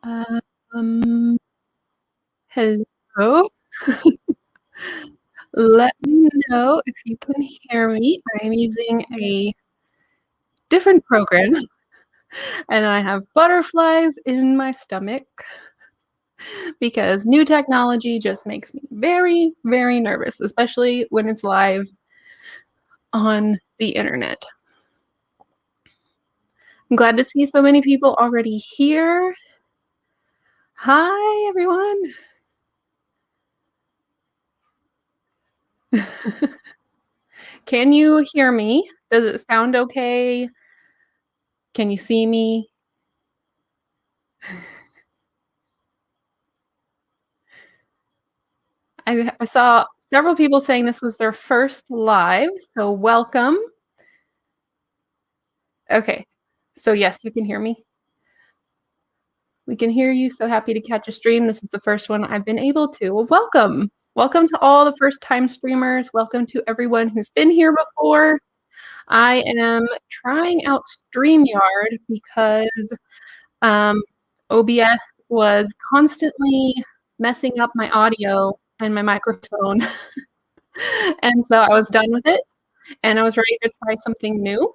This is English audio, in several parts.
Um, hello. Let me know if you can hear me. I am using a different program and I have butterflies in my stomach because new technology just makes me very, very nervous, especially when it's live on the internet. I'm glad to see so many people already here. Hi, everyone. Can you hear me? Does it sound okay? Can you see me? I saw several people saying this was their first live, so welcome. Okay, so yes, you can hear me. We can hear you. So happy to catch a stream. This is the first one I've been able to. Well, welcome. Welcome to all the first-time streamers. Welcome to everyone who's been here before. I am trying out Streamyard because OBS was constantly messing up my audio and my microphone. And so I was done with it and I was ready to try something new.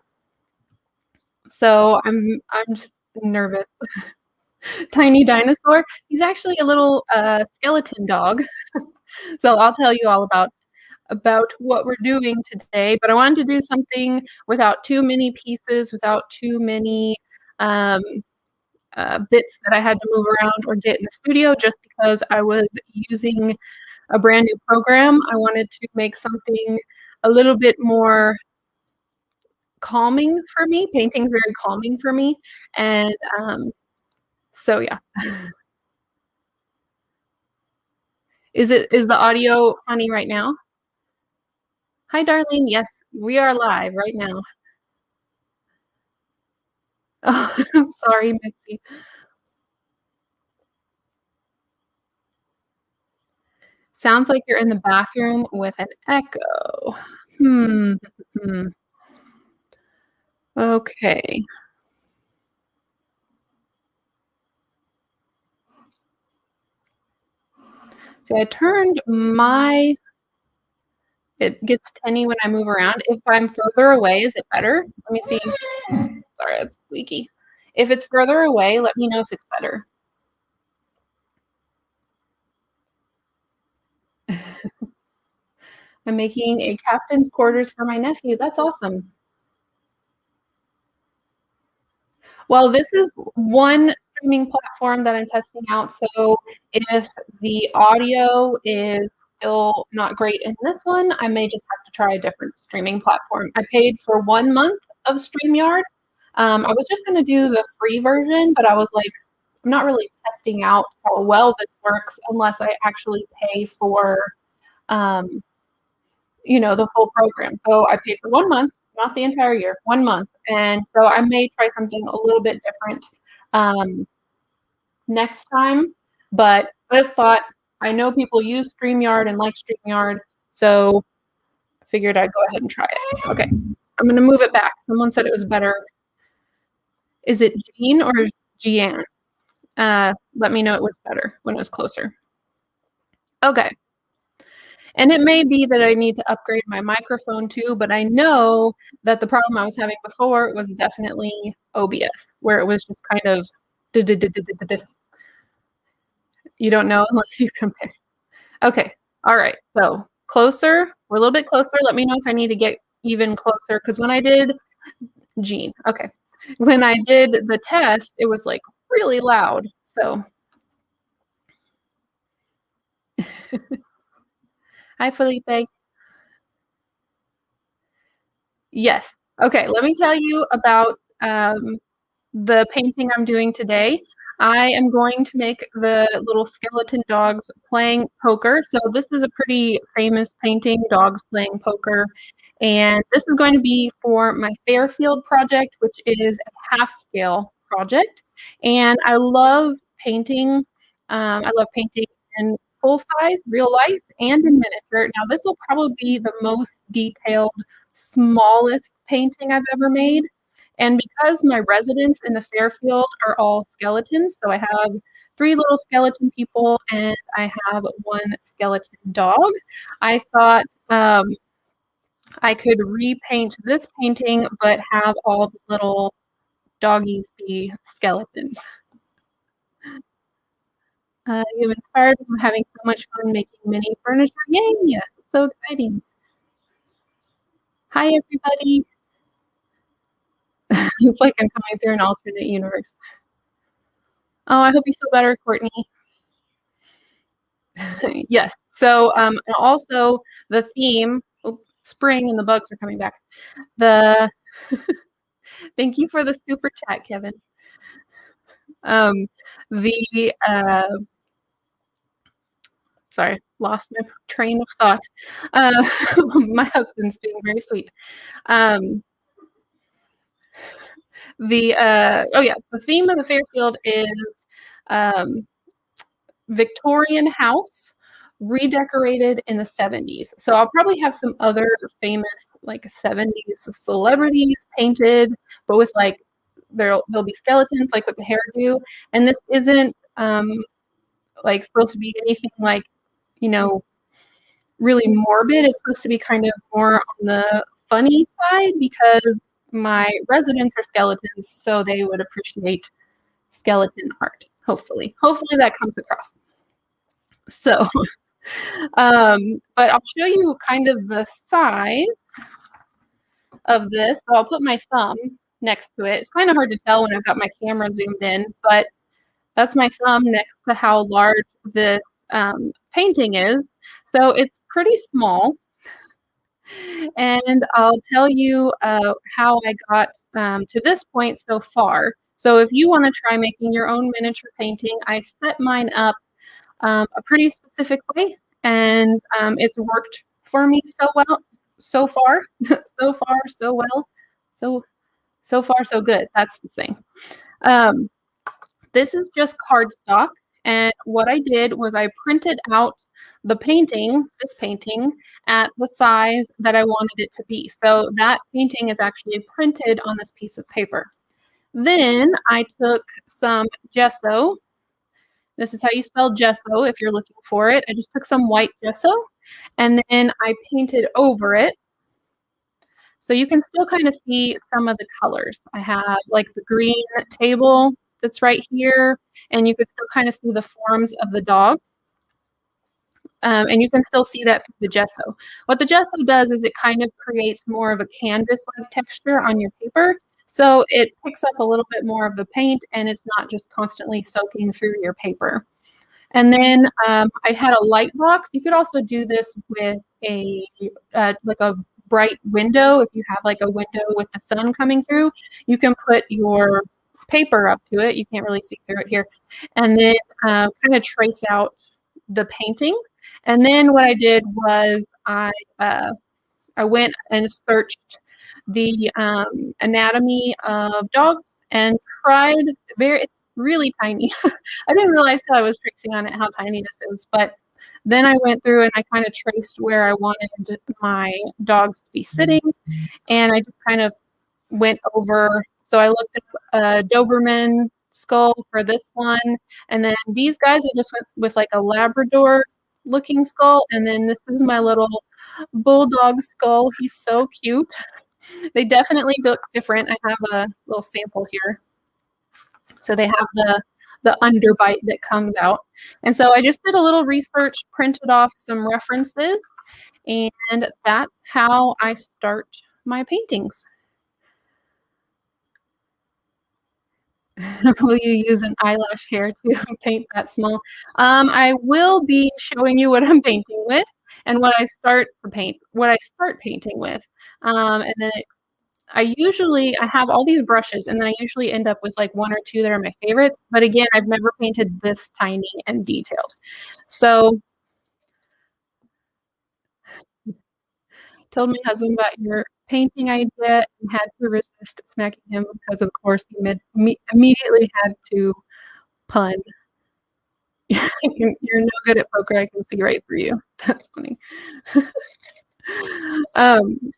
So I'm just nervous. Tiny dinosaur. He's actually a little skeleton dog. So I'll tell you all about what we're doing today, but I wanted to do something without too many pieces, without too many bits that I had to move around or get in the studio, just because I was using a brand new program. I wanted to make something a little bit more calming for me. Painting's very calming for me. And so yeah. Is the audio funny right now? Hi, Darlene. Yes, we are live right now. Oh, sorry, Mitzi. Sounds like you're in the bathroom with an echo. Okay. So I turned it gets tinny when I move around. If I'm further away, is it better? Let me see. Sorry, it's squeaky. If it's further away, let me know if it's better. I'm making a captain's quarters for my nephew. That's awesome. Well, this is one streaming platform that I'm testing out. So if the audio is still not great in this one, I may just have to try a different streaming platform. I paid for 1 month of StreamYard. I was just going to do the free version, but I was like, I'm not really testing out how well this works unless I actually pay for, the full program. So I paid for 1 month, not the entire year, 1 month. And so I may try something a little bit different next time. But I just thought, I know people use StreamYard and like StreamYard, so I figured I'd go ahead and try it. Okay, I'm going to move it back. Someone said it was better. Is it Jean or Jeanne? Let me know it was better when it was closer. Okay. And it may be that I need to upgrade my microphone too, but I know that the problem I was having before was definitely OBS, where it was just kind of, you don't know unless you compare. Okay, all right, so closer, we're a little bit closer. Let me know if I need to get even closer, because when I did, Jean, okay. When I did the test, it was like really loud, so. Hi, Felipe. Yes. Okay, let me tell you about the painting I'm doing today. I am going to make the little skeleton dogs playing poker. So this is a pretty famous painting, dogs playing poker. And this is going to be for my Fairfield project, which is a half-scale project. And I love painting. I love painting in full size, real life, and in miniature. Now, this will probably be the most detailed, smallest painting I've ever made. And because my residents in the Fairfield are all skeletons, so I have 3 little skeleton people and I have 1 skeleton dog, I thought I could repaint this painting, but have all the little doggies be skeletons. You inspired me. I'm having so much fun making mini furniture. Yay! So exciting. Hi, everybody. It's like I'm coming through an alternate universe. Oh, I hope you feel better, Courtney. Yes. So, also the theme, spring and the bugs are coming back. Thank you for the super chat, Kevin. Sorry, lost my train of thought. My husband's being very sweet. The theme of the Fairfield is Victorian house redecorated in the 70s. So I'll probably have some other famous like 70s celebrities painted, but with like there'll be skeletons like with the hairdo. And this isn't like supposed to be anything like, you know, really morbid. It's supposed to be kind of more on the funny side because my residents are skeletons, so they would appreciate skeleton art. Hopefully that comes across. So, but I'll show you kind of the size of this. So I'll put my thumb next to it. It's kind of hard to tell when I've got my camera zoomed in, but that's my thumb next to how large this painting is. So it's pretty small. And I'll tell you how I got to this point so far. So if you want to try making your own miniature painting, I set mine up a pretty specific way, and it's worked for me so well, so far, so far, so well, so far, so good. That's the thing. This is just cardstock, and what I did was I printed out the painting, this painting, at the size that I wanted it to be. So that painting is actually printed on this piece of paper. Then I took some gesso. This is how you spell gesso if you're looking for it. I just took some white gesso and then I painted over it. So you can still kind of see some of the colors. I have like the green table that's right here, and you can still kind of see the forms of the dogs. And you can still see that through the gesso. What the gesso does is it kind of creates more of a canvas-like texture on your paper. So it picks up a little bit more of the paint and it's not just constantly soaking through your paper. And then I had a light box. You could also do this with a like a bright window. If you have like a window with the sun coming through, you can put your paper up to it. You can't really see through it here. And then kind of trace out the painting. And then what I did was I went and searched the anatomy of dogs and tried it's really tiny. I didn't realize till I was tracing on it how tiny this is, but then I went through and I kind of traced where I wanted my dogs to be sitting, and I just kind of went over. So I looked at a Doberman skull for this one, and then these guys I just went with like a Labrador looking skull, and then this is my little bulldog skull. He's so cute. They definitely look different. I have a little sample here. So they have the underbite that comes out. And so I just did a little research, printed off some references, and that's how I start my paintings. Will you use an eyelash hair to paint that small? I will be showing you what I'm painting with and what I start painting with. And then I have all these brushes, and then I usually end up with like 1 or 2 that are my favorites. But again, I've never painted this tiny and detailed. So told my husband about your painting idea and had to resist smacking him because, of course, he immediately had to pun. You're no good at poker. I can see right through you. That's funny.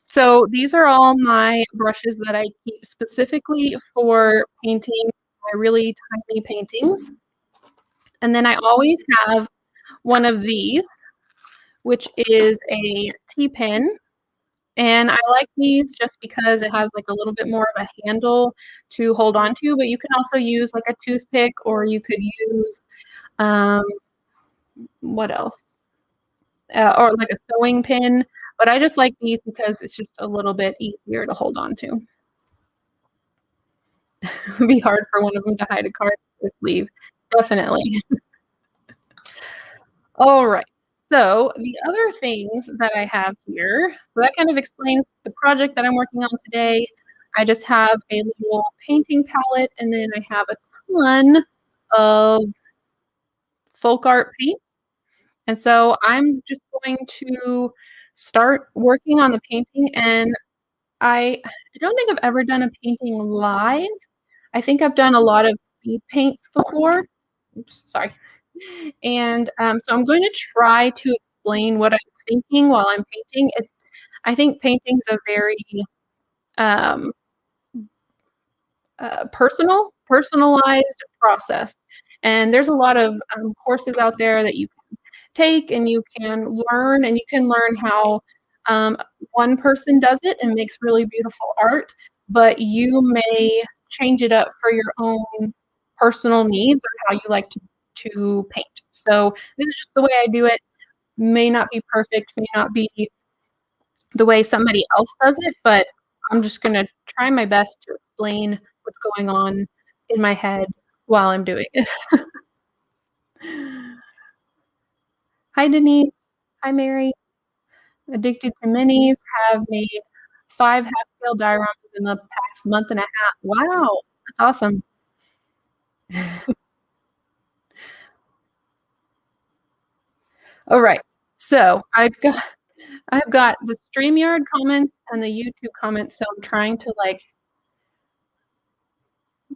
So these are all my brushes that I keep specifically for painting my really tiny paintings. And then I always have one of these, which is a T-pin. And I like these just because it has like a little bit more of a handle to hold on to, but you can also use like a toothpick, or you could use, um, what else? Or like a sewing pin, but I just like these because it's just a little bit easier to hold on to. It'd be hard for one of them to hide a card or sleeve, definitely. All right. So the other things that I have here, so that kind of explains the project that I'm working on today. I just have a little painting palette, and then I have a ton of folk art paint. And so I'm just going to start working on the painting, and I don't think I've ever done a painting live. I think I've done a lot of speed paints before. Oops, sorry. And so I'm going to try to explain what I'm thinking while I'm painting. I think painting's a very um, personalized process. And there's a lot of courses out there that you can take and you can learn, and you can learn how one person does it and makes really beautiful art, but you may change it up for your own personal needs or how you like to paint. So this is just the way I do it. May not be perfect, may not be the way somebody else does it, but I'm just going to try my best to explain what's going on in my head while I'm doing it. Hi, Denise. Hi, Mary. Addicted to Minis, have made 5 half-scale dioramas in the past month and a half. Wow, that's awesome. All right, so I've got the Streamyard comments and the YouTube comments, so I'm trying to like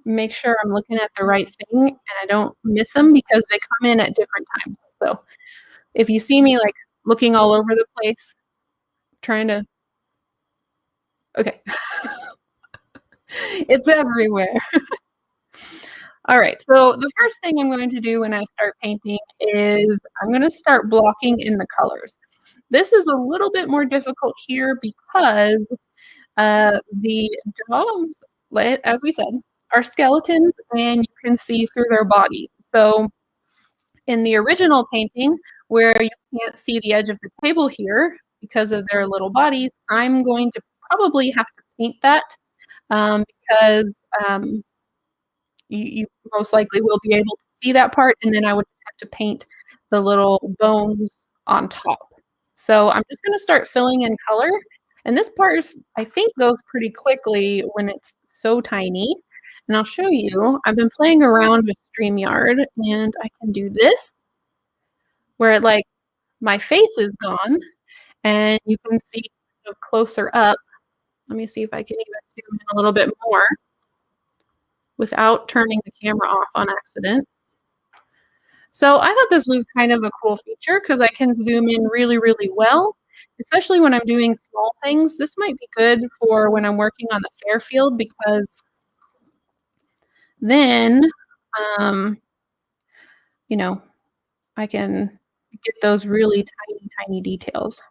make sure I'm looking at the right thing and I don't miss them because they come in at different times. So if you see me like looking all over the place, trying to, okay. It's everywhere. All right, so the first thing I'm going to do when I start painting is I'm going to start blocking in the colors. This is a little bit more difficult here because the dogs, as we said, are skeletons and you can see through their bodies. So in the original painting, where you can't see the edge of the table here because of their little bodies, I'm going to probably have to paint that because you most likely will be able to see that part, and then I would have to paint the little bones on top. So I'm just going to start filling in color, and this part I think goes pretty quickly when it's so tiny. And I'll show you. I've been playing around with StreamYard, and I can do this, where it like my face is gone, and you can see kind of closer up. Let me see if I can even zoom in a little bit more without turning the camera off on accident. So I thought this was kind of a cool feature because I can zoom in really, really well, especially when I'm doing small things. This might be good for when I'm working on the Fairfield because then, you know, I can get those really tiny, tiny details.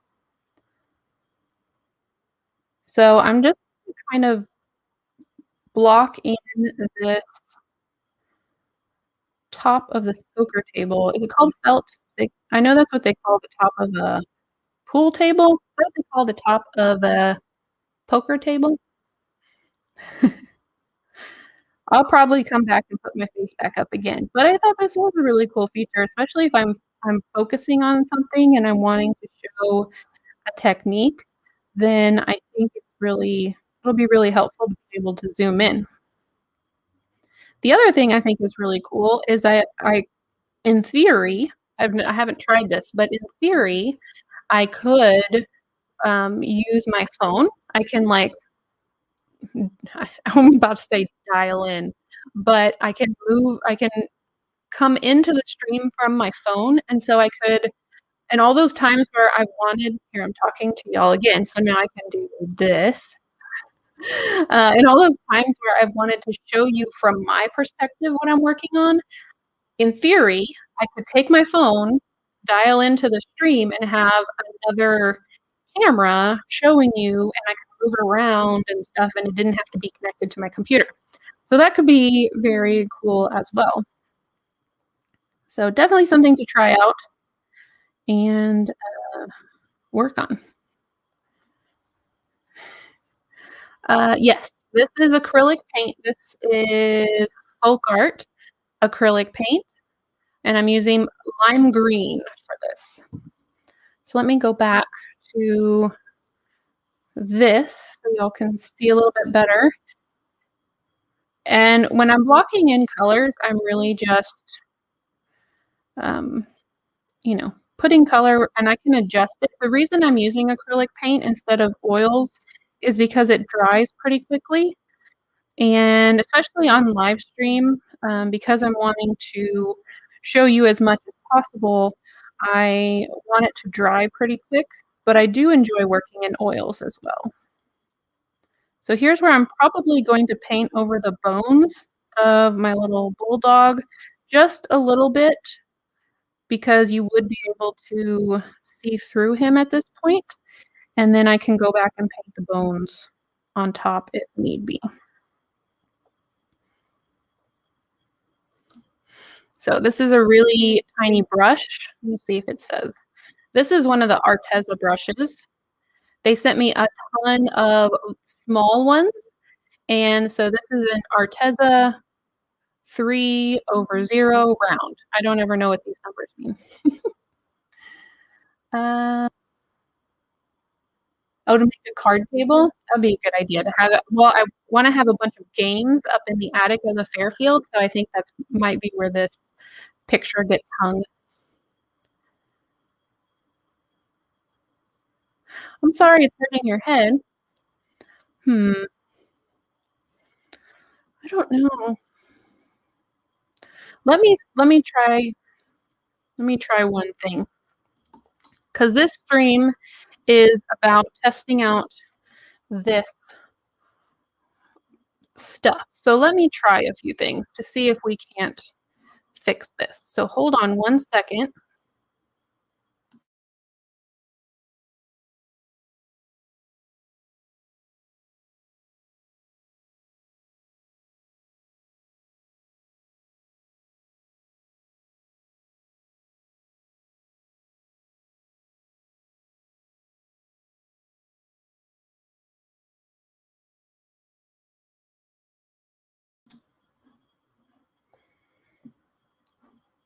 So I'm just kind of block in this top of this poker table. Is it called felt? I know that's what they call the top of a pool table. Is that what they call the top of a poker table? I'll probably come back and put my face back up again. But I thought this was a really cool feature, especially if I'm focusing on something and I'm wanting to show a technique, then I think it'll be really helpful to be able to zoom in. The other thing I think is really cool is I in theory, I haven't tried this, but in theory, I could use my phone. I can like, I'm about to say dial in, but I can come into the stream from my phone. And so I could And all those times where I wanted here, I'm talking to y'all again, so now I can do this. And all those times where I've wanted to show you from my perspective what I'm working on, in theory, I could take my phone, dial into the stream, and have another camera showing you, and I could move it around and stuff, and it didn't have to be connected to my computer. So that could be very cool as well. So definitely something to try out and work on. Yes, this is acrylic paint. This is folk art acrylic paint, and I'm using lime green for this. So let me go back to this so y'all can see a little bit better. And when I'm blocking in colors, I'm really just, you know, putting color, and I can adjust it. The reason I'm using acrylic paint instead of oils is because it dries pretty quickly. And especially on live stream, because I'm wanting to show you as much as possible, I want it to dry pretty quick, but I do enjoy working in oils as well. So here's where I'm probably going to paint over the bones of my little bulldog just a little bit, because you would be able to see through him at this point, and then I can go back and paint the bones on top if need be. So this is a really tiny brush. Let me see if it says. This is one of the Arteza brushes. They sent me a ton of small ones, and so this is an Arteza 3/0 round. I don't ever know what these numbers mean. Oh, to make a card table? That'd be a good idea to have it. Well, I wanna have a bunch of games up in the attic of the Fairfield, so I think that's might be where this picture gets hung. I'm sorry it's hurting your head. I don't know. Let me try one thing. 'Cause this stream is about testing out this stuff. So let me try a few things to see if we can't fix this. So hold on one second.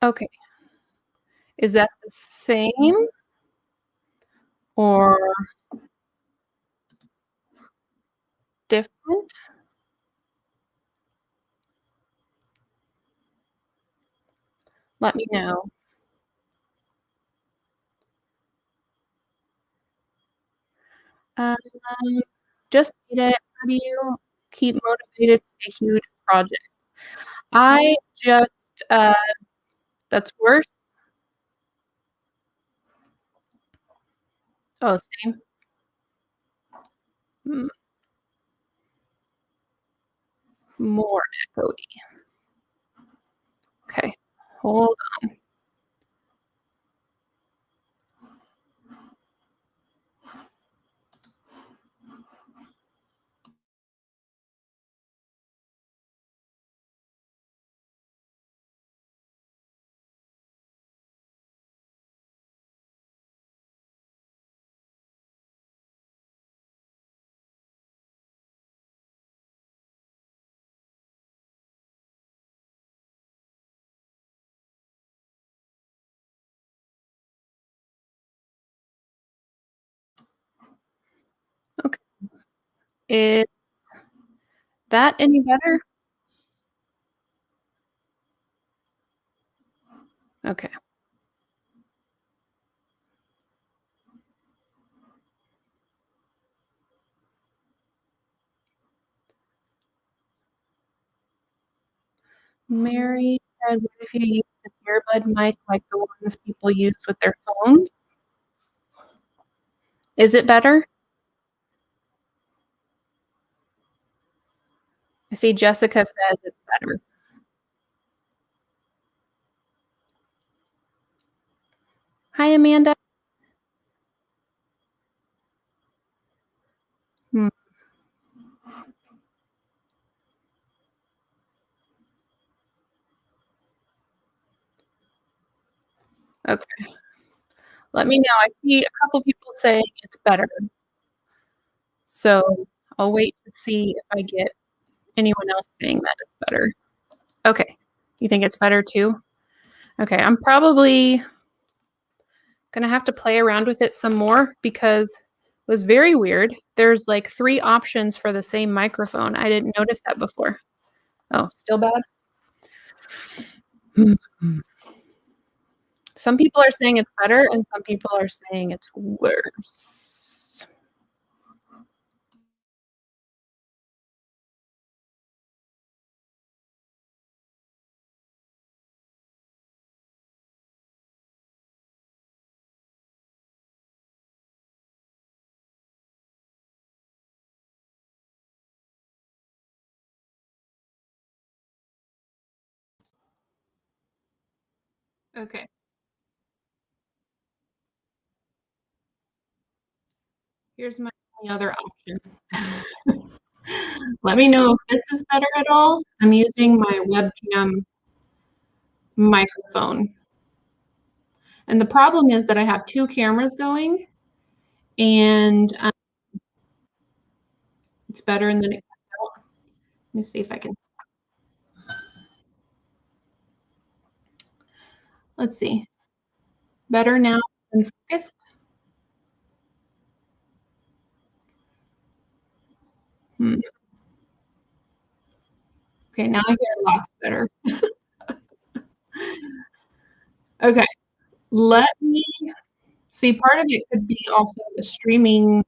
Okay. Is that the same or different? Let me know. Um, just need it. How do you keep motivated with a huge project? I just, that's worse. Oh, same. Mm, more echoey. Okay, hold on. Okay. Is that any better? Okay. Mary said, "What if you use an earbud mic like the ones people use with their phones?" Is it better? I see Jessica says it's better. Hi, Amanda. Hmm, okay. Let me know. I see a couple people saying it's better. So I'll wait to see if I get anyone else saying that it's better. Okay. You think it's better too? Okay. I'm probably gonna have to play around with it some more because it was very weird. There's like 3 options for the same microphone. I didn't notice that before. Oh, still bad? Some people are saying it's better and some people are saying it's worse. Okay. Here's my only other option. Let me know if this is better at all. I'm using my webcam microphone. And the problem is that I have 2 cameras going and it's better and then it cuts out. Let me see if I can. Let's see. Better now than focused. Hmm. Okay, now I hear lots better. Okay, let me see. Part of it could be also the streaming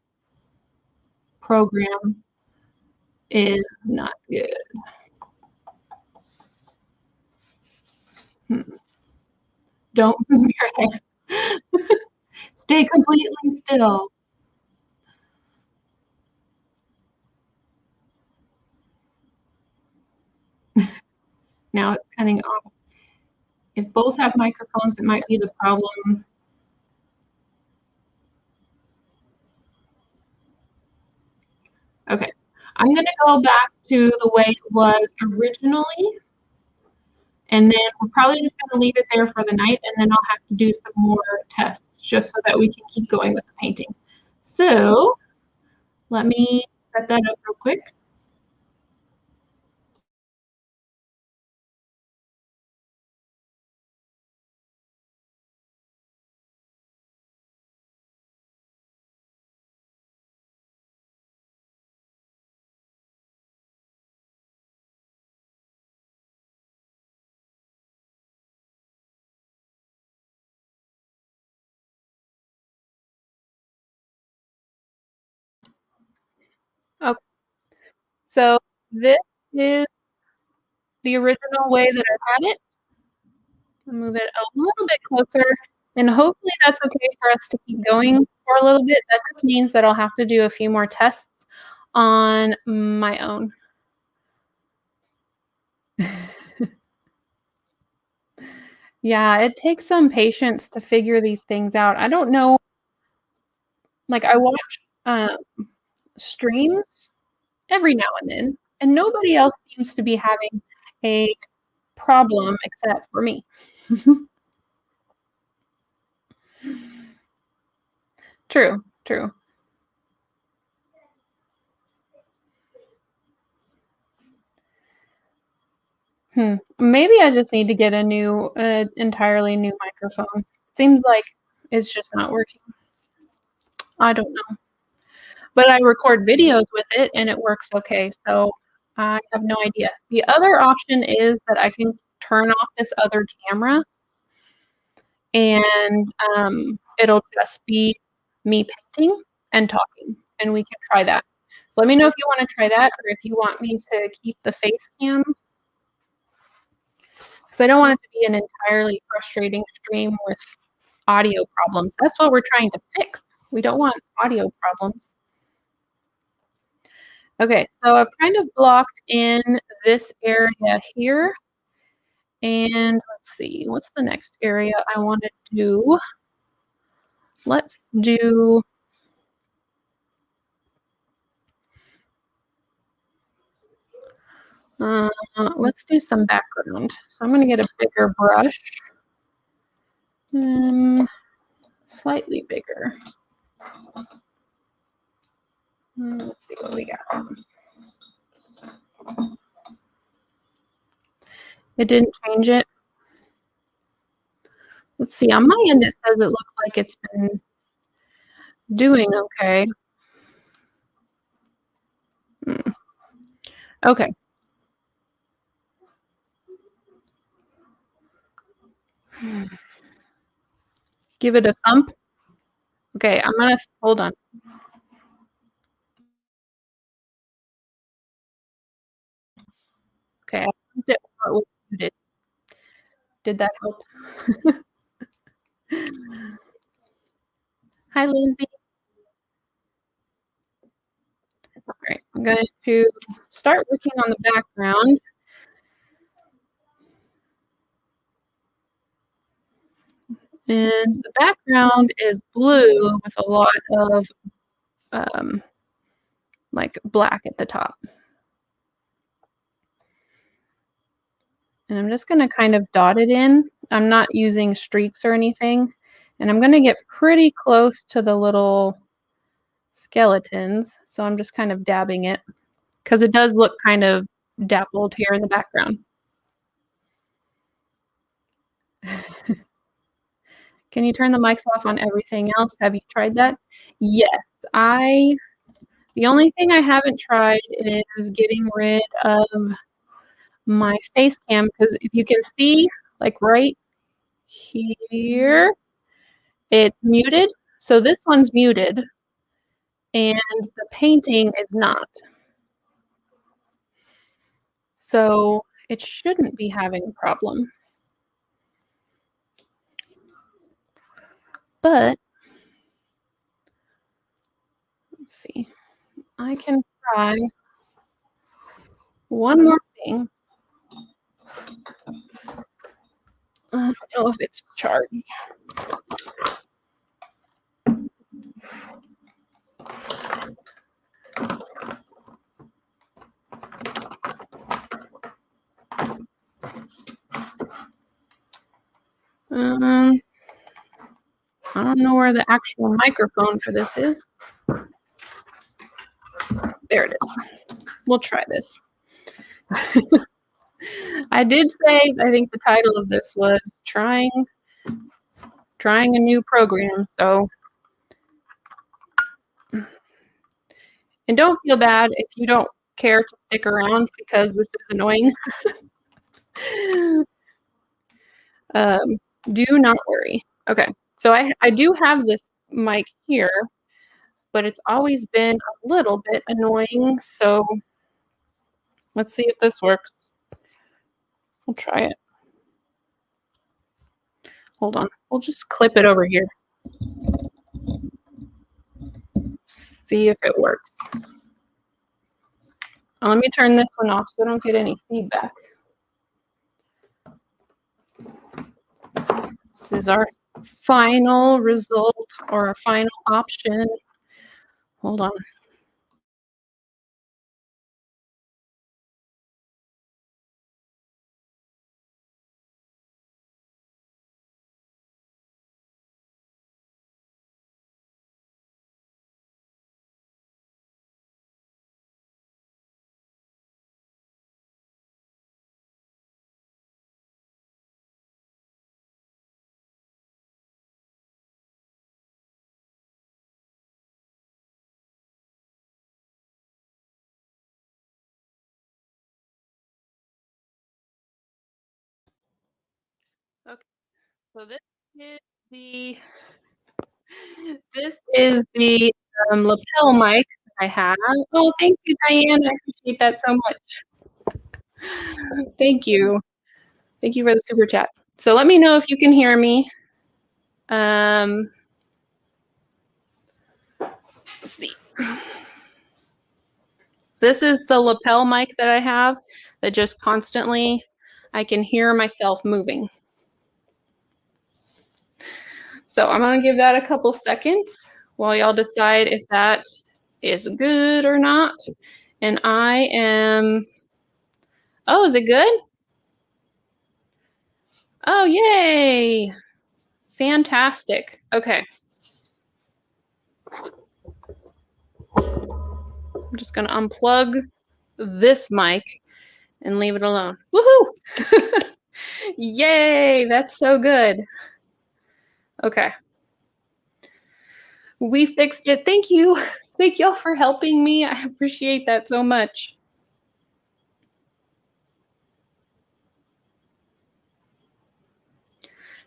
program is not good. Hmm. Don't move your head. Stay completely still. Now it's cutting off. If both have microphones, it might be the problem. Okay, I'm gonna go back to the way it was originally, and then we're probably just gonna leave it there for the night, and then I'll have to do some more tests just so that we can keep going with the painting. So let me set that up real quick. Okay, so this is the original way that I had it. I'll move it a little bit closer, and hopefully that's okay for us to keep going for a little bit. That just means that I'll have to do a few more tests on my own. Yeah, it takes some patience to figure these things out. I don't know, like I watch streams every now and nobody else seems to be having a problem except for me. True, true. Maybe I just need to get a new, entirely new microphone. Seems like it's just not working. I don't know. But I record videos with it and it works okay, so I have no idea. The other option is that I can turn off this other camera and, it'll just be me painting and talking, and we can try that. So let me know if you wanna try that or if you want me to keep the face cam, 'cause I don't want it to be an entirely frustrating stream with audio problems. That's what we're trying to fix We don't want audio problems. Okay, so I've kind of blocked in this area here. And let's see, what's the next area I want to do? Let's do some background. So I'm going to get a bigger brush. Slightly bigger. Let's see what we got. It didn't change it. Let's see, on my end it says it looks like it's been doing okay. Okay. Give it a thump. Okay, I'm gonna hold on. Okay, I thumped it while it was muted. Did that help? Hi, Lindsay. All right, I'm going to start working on the background. And the background is blue with a lot of like black at the top. And I'm just going to kind of dot it in. I'm not using streaks or anything. And I'm going to get pretty close to the little skeletons. So I'm just kind of dabbing it because it does look kind of dappled here in the background. Can you turn the mics off on everything else? Have you tried that? Yes, the only thing I haven't tried is getting rid of my face cam, because if you can see, like right here, it's muted. So this one's muted and the painting is not. So it shouldn't be having a problem. But let's see. I can try one more thing. I don't know if it's charged. I don't know where the actual microphone for this is. There it is. We'll try this. I did say, I think the title of this was trying a new program. So, and don't feel bad if you don't care to stick around because this is annoying. Do not worry. Okay, so I do have this mic here, but it's always been a little bit annoying. So let's see if this works. We'll try it. Hold on. We'll just clip it over here. See if it works. Let me turn this one off so I don't get any feedback. This is our final result or our final option. Hold on. Okay, so this is the lapel mic I have. Oh, thank you, Diane. I appreciate that so much. Thank you. Thank you for the super chat. So let me know if you can hear me. Let's see. This is the lapel mic that I have that just constantly, I can hear myself moving. So I'm going to give that a couple seconds while y'all decide if that is good or not. And I am, oh, is it good? Oh, yay. Fantastic. Okay. I'm just going to unplug this mic and leave it alone. Woohoo! Yay, that's so good. Okay. We fixed it. Thank you. Thank y'all for helping me. I appreciate that so much.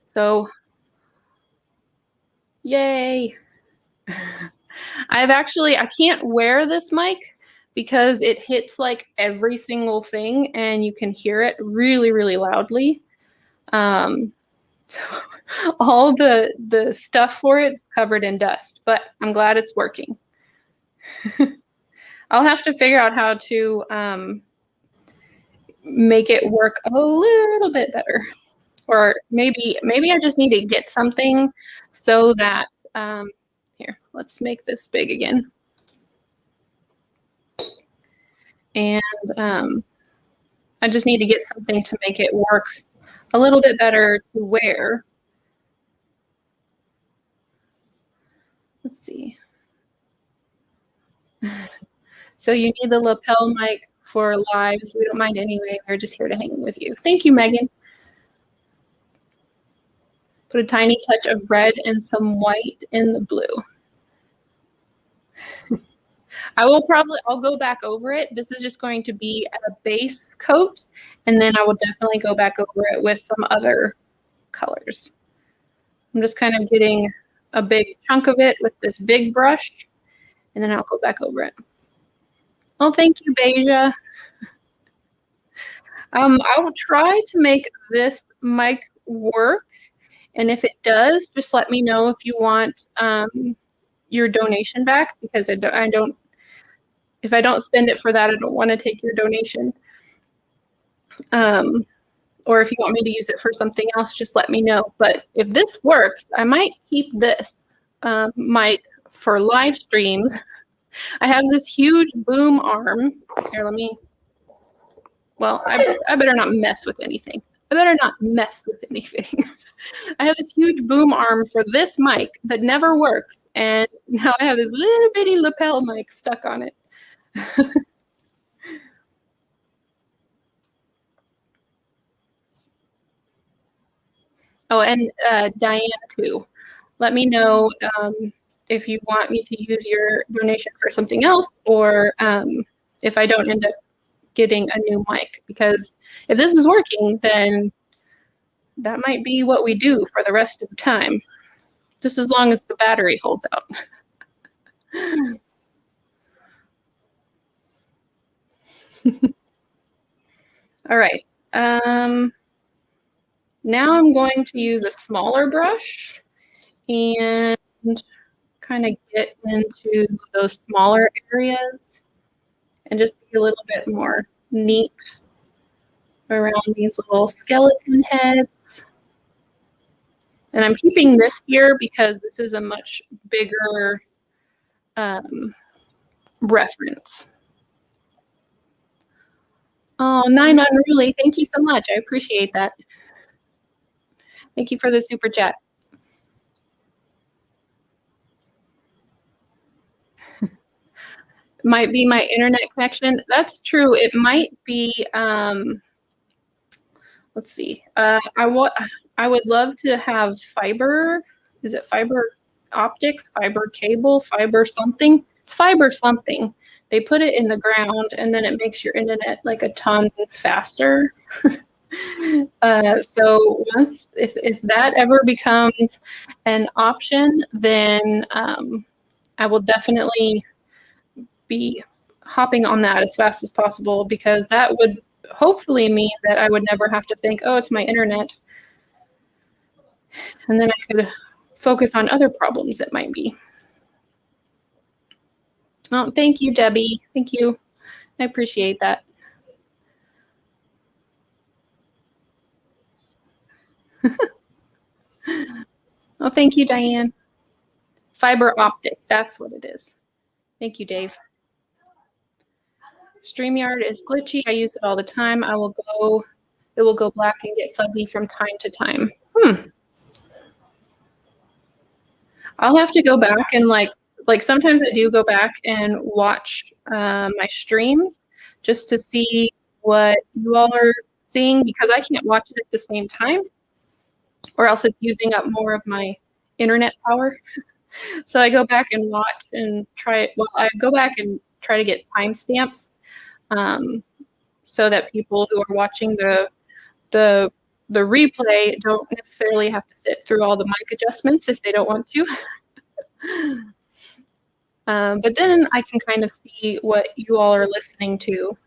So, yay. I can't wear this mic because it hits like every single thing and you can hear it really, really loudly. So all the stuff for it is covered in dust, but I'm glad it's working. I'll have to figure out how to make it work a little bit better. Or maybe I just need to get something so that, here, let's make this big again. And I just need to get something to make it work a little bit better to wear. Let's see. So you need the lapel mic for lives. We don't mind anyway. We're just here to hang with you. Thank you, Megan. Put a tiny touch of red and some white in the blue. I'll go back over it. This is just going to be a base coat, and then I will definitely go back over it with some other colors. I'm just kind of getting a big chunk of it with this big brush, and then I'll go back over it. Oh, thank you, Beja. I will try to make this mic work, and if it does, just let me know if you want your donation back, because if I don't spend it for that, I don't want to take your donation. Or if you want me to use it for something else, just let me know. But if this works, I might keep this mic for live streams. I have this huge boom arm. Here, well, I better not mess with anything. I have this huge boom arm for this mic that never works. And now I have this little bitty lapel mic stuck on it. Oh, and Diane too. Let me know if you want me to use your donation for something else, or if I don't end up getting a new mic, because if this is working, then that might be what we do for the rest of the time, just as long as the battery holds out. All right. Now I'm going to use a smaller brush and kind of get into those smaller areas and just be a little bit more neat around these little skeleton heads. And I'm keeping this here because this is a much bigger reference. Oh, 9 Unruly, thank you so much. I appreciate that. Thank you for the super chat. Might be my internet connection. That's true. It might be, let's see. I would love to have fiber. Is it fiber optics, fiber cable, fiber something? It's fiber something. They put it in the ground and then it makes your internet like a ton faster. So if that ever becomes an option, then I will definitely be hopping on that as fast as possible, because that would hopefully mean that I would never have to think, oh, it's my internet. And then I could focus on other problems it might be. Oh, thank you, Debbie. Thank you. I appreciate that. Oh, thank you, Diane. Fiber optic, that's what it is. Thank you, Dave. Streamyard is glitchy. I use it all the time. It will go black and get fuzzy from time to time. I'll have to go back and like sometimes I do go back and watch my streams just to see what you all are seeing, because I can't watch it at the same time or else it's using up more of my internet power. So I go back and watch and try. Well, I go back and try to get timestamps so that people who are watching the replay don't necessarily have to sit through all the mic adjustments if they don't want to. But then I can kind of see what you all are listening to.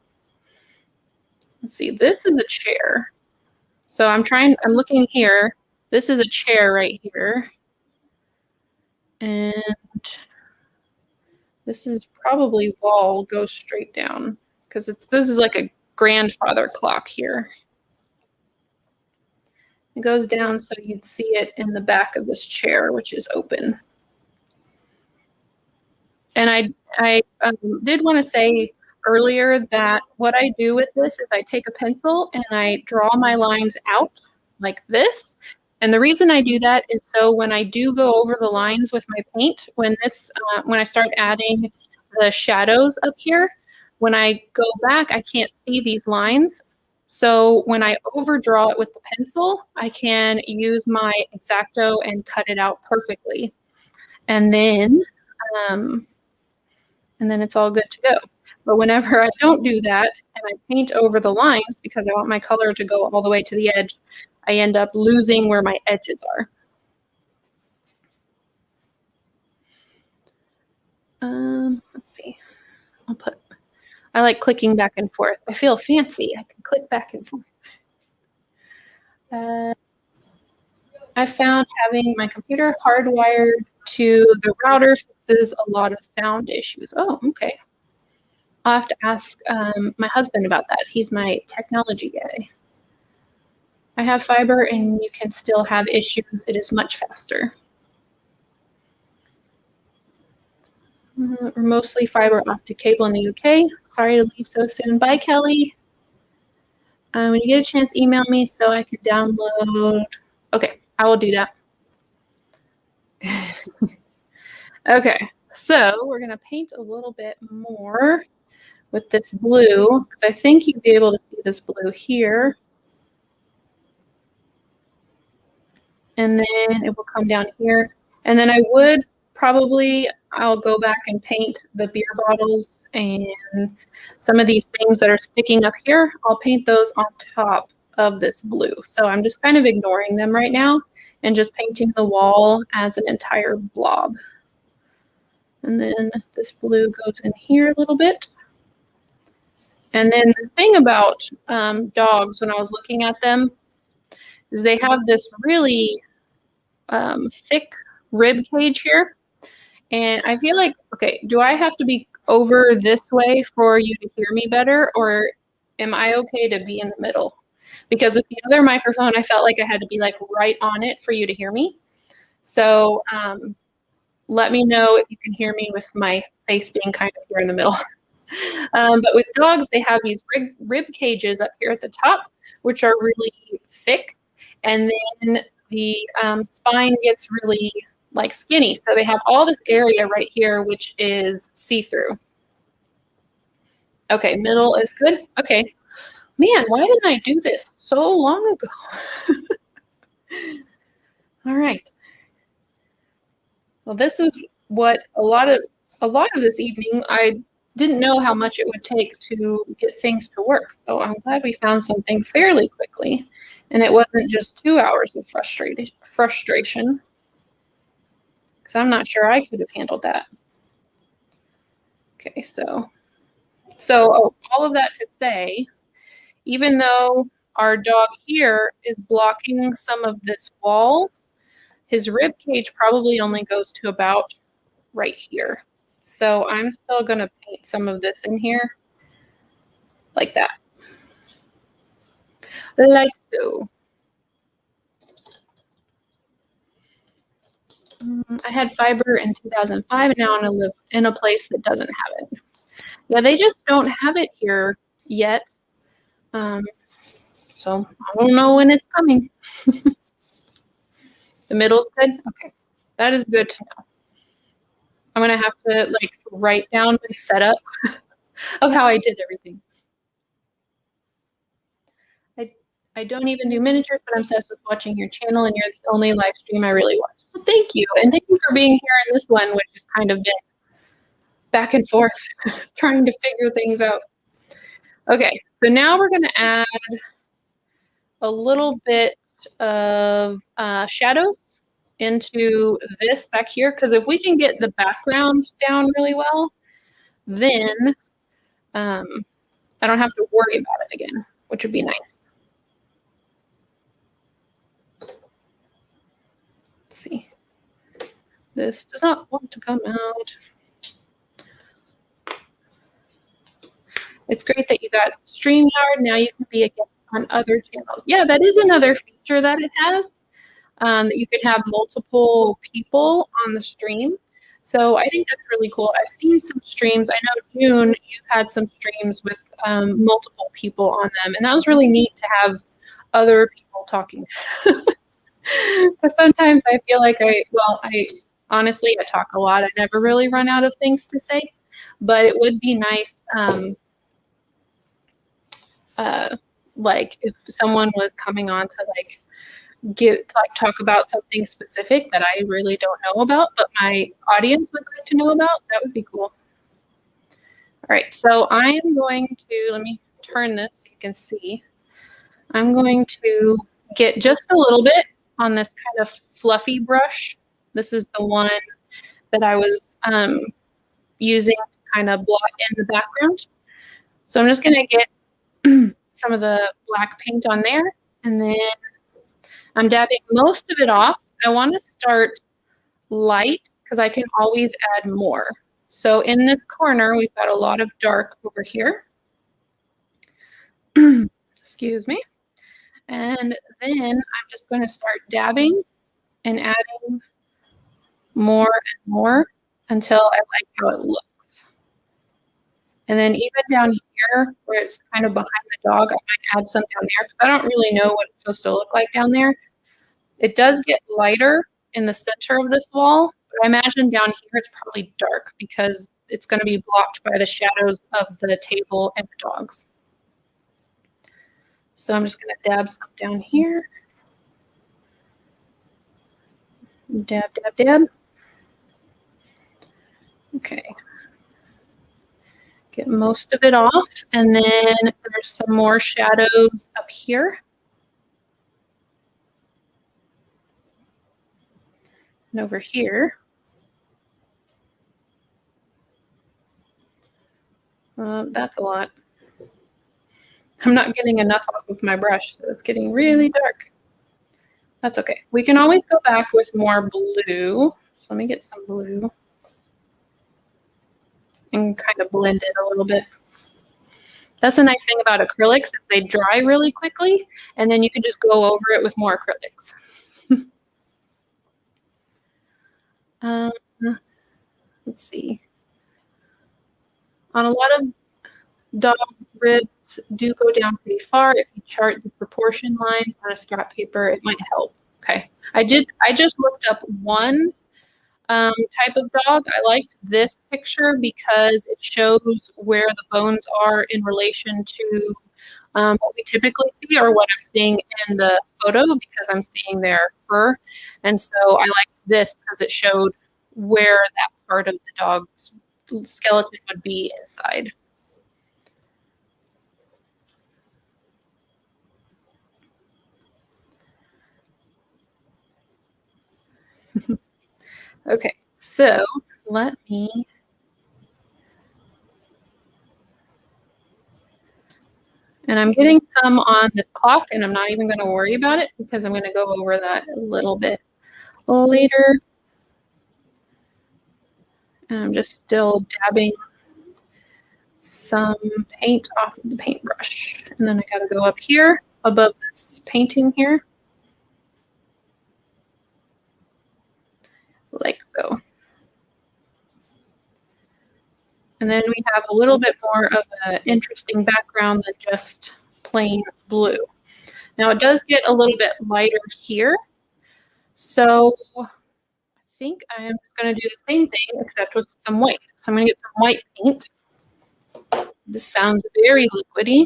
Let's see, this is a chair. So I'm looking here. This is a chair right here. And this is probably wall goes straight down because this is like a grandfather clock here. It goes down so you'd see it in the back of this chair, which is open. And I did want to say earlier that what I do with this is I take a pencil and I draw my lines out like this. And the reason I do that is so when I do go over the lines with my paint, when I start adding the shadows up here, when I go back, I can't see these lines. So when I overdraw it with the pencil, I can use my X-Acto and cut it out perfectly. And then it's all good to go. But whenever I don't do that and I paint over the lines because I want my color to go all the way to the edge, I end up losing where my edges are. Let's see. I like clicking back and forth. I feel fancy. I can click back and forth. I found having my computer hardwired to the router fixes a lot of sound issues. Oh, okay. I'll have to ask my husband about that. He's my technology guy. I have fiber and you can still have issues. It is much faster. We're mostly fiber optic cable in the UK. Sorry to leave so soon. Bye, Kelly. When you get a chance, email me so I can download. Okay, I will do that. Okay, so we're going to paint a little bit more with this blue, because I think you'd be able to see this blue here. And then it will come down here. And then I'll go back and paint the beer bottles and some of these things that are sticking up here. I'll paint those on top of this blue. So I'm just kind of ignoring them right now and just painting the wall as an entire blob. And then this blue goes in here a little bit. And then the thing about dogs, when I was looking at them, is they have this really thick rib cage here. And I feel like, okay, do I have to be over this way for you to hear me better, or am I okay to be in the middle? Because with the other microphone, I felt like I had to be like right on it for you to hear me. So let me know if you can hear me with my face being kind of here in the middle. But with dogs, they have these rib cages up here at the top, which are really thick. And then the spine gets really like skinny. So they have all this area right here, which is see-through. Okay, middle is good. Okay. Man, why didn't I do this so long ago? All right. Well, this is what a lot of this evening, I didn't know how much it would take to get things to work. So I'm glad we found something fairly quickly. And it wasn't just 2 hours of frustration. Because I'm not sure I could have handled that. Okay, so all of that to say, even though our dog here is blocking some of this wall, his rib cage probably only goes to about right here. So I'm still going to paint some of this in here like that. Like so. I had fiber in 2005, and now I live in a place that doesn't have it. Yeah, they just don't have it here yet. So I don't know when it's coming. The middle's good? Okay. That is good to know. I'm going to have to like write down my setup of how I did everything. I don't even do miniatures, but I'm obsessed with watching your channel, and you're the only live stream I really watch. Well, thank you. And thank you for being here in this one, which has kind of been back and forth, trying to figure things out. Okay, so now we're going to add a little bit of shadows into this back here, because if we can get the background down really well, then I don't have to worry about it again, which would be nice. Let's see. This does not want to come out. It's great that you got StreamYard. Now you can be a guest on other channels. Yeah, that is another feature that it has, that you could have multiple people on the stream. So I think that's really cool. I've seen some streams. I know, June, you've had some streams with multiple people on them, and that was really neat to have other people talking. Because sometimes I feel like I honestly talk a lot. I never really run out of things to say, but it would be nice, like if someone was coming on to talk about something specific that I really don't know about, but my audience would like to know about, that would be cool. All right, so I am going to, let me turn this so you can see. I'm going to get just a little bit on this kind of fluffy brush. This is the one that I was using to kind of blot in the background. So I'm just going to get some of the black paint on there, and then I'm dabbing most of it off. I want to start light because I can always add more. So in this corner, we've got a lot of dark over here. Excuse me. And then I'm just going to start dabbing and adding more and more until I like how it looks. And then even down here where it's kind of behind the dog, I might add some down there because I don't really know what it's supposed to look like down there. It does get lighter in the center of this wall, but I imagine down here it's probably dark because it's going to be blocked by the shadows of the table and the dogs. So I'm just going to dab some down here. Dab, dab, dab. Okay. Get most of it off, and then there's some more shadows up here. And over here. That's a lot. I'm not getting enough off of my brush, so it's getting really dark. That's okay. We can always go back with more blue. So let me get some blue and kind of blend it a little bit. That's a nice thing about acrylics is they dry really quickly, and then you can just go over it with more acrylics. Let's see. On a lot of dog ribs do go down pretty far. If you chart the proportion lines on a scrap paper, it might help. Okay. I just looked up one type of dog. I liked this picture because it shows where the bones are in relation to what we typically see or what I'm seeing in the photo because I'm seeing their fur. And so I liked this because it showed where that part of the dog's skeleton would be inside. Okay, so let me and I'm getting some on this clock, and I'm not even going to worry about it because I'm going to go over that a little bit later. And I'm just still dabbing some paint off of the paintbrush. And then I got to go up here above this painting here. Like so. And then we have a little bit more of an interesting background than just plain blue. Now it does get a little bit lighter here. So I think I am going to do the same thing except with some white. So I'm going to get some white paint. This sounds very liquidy.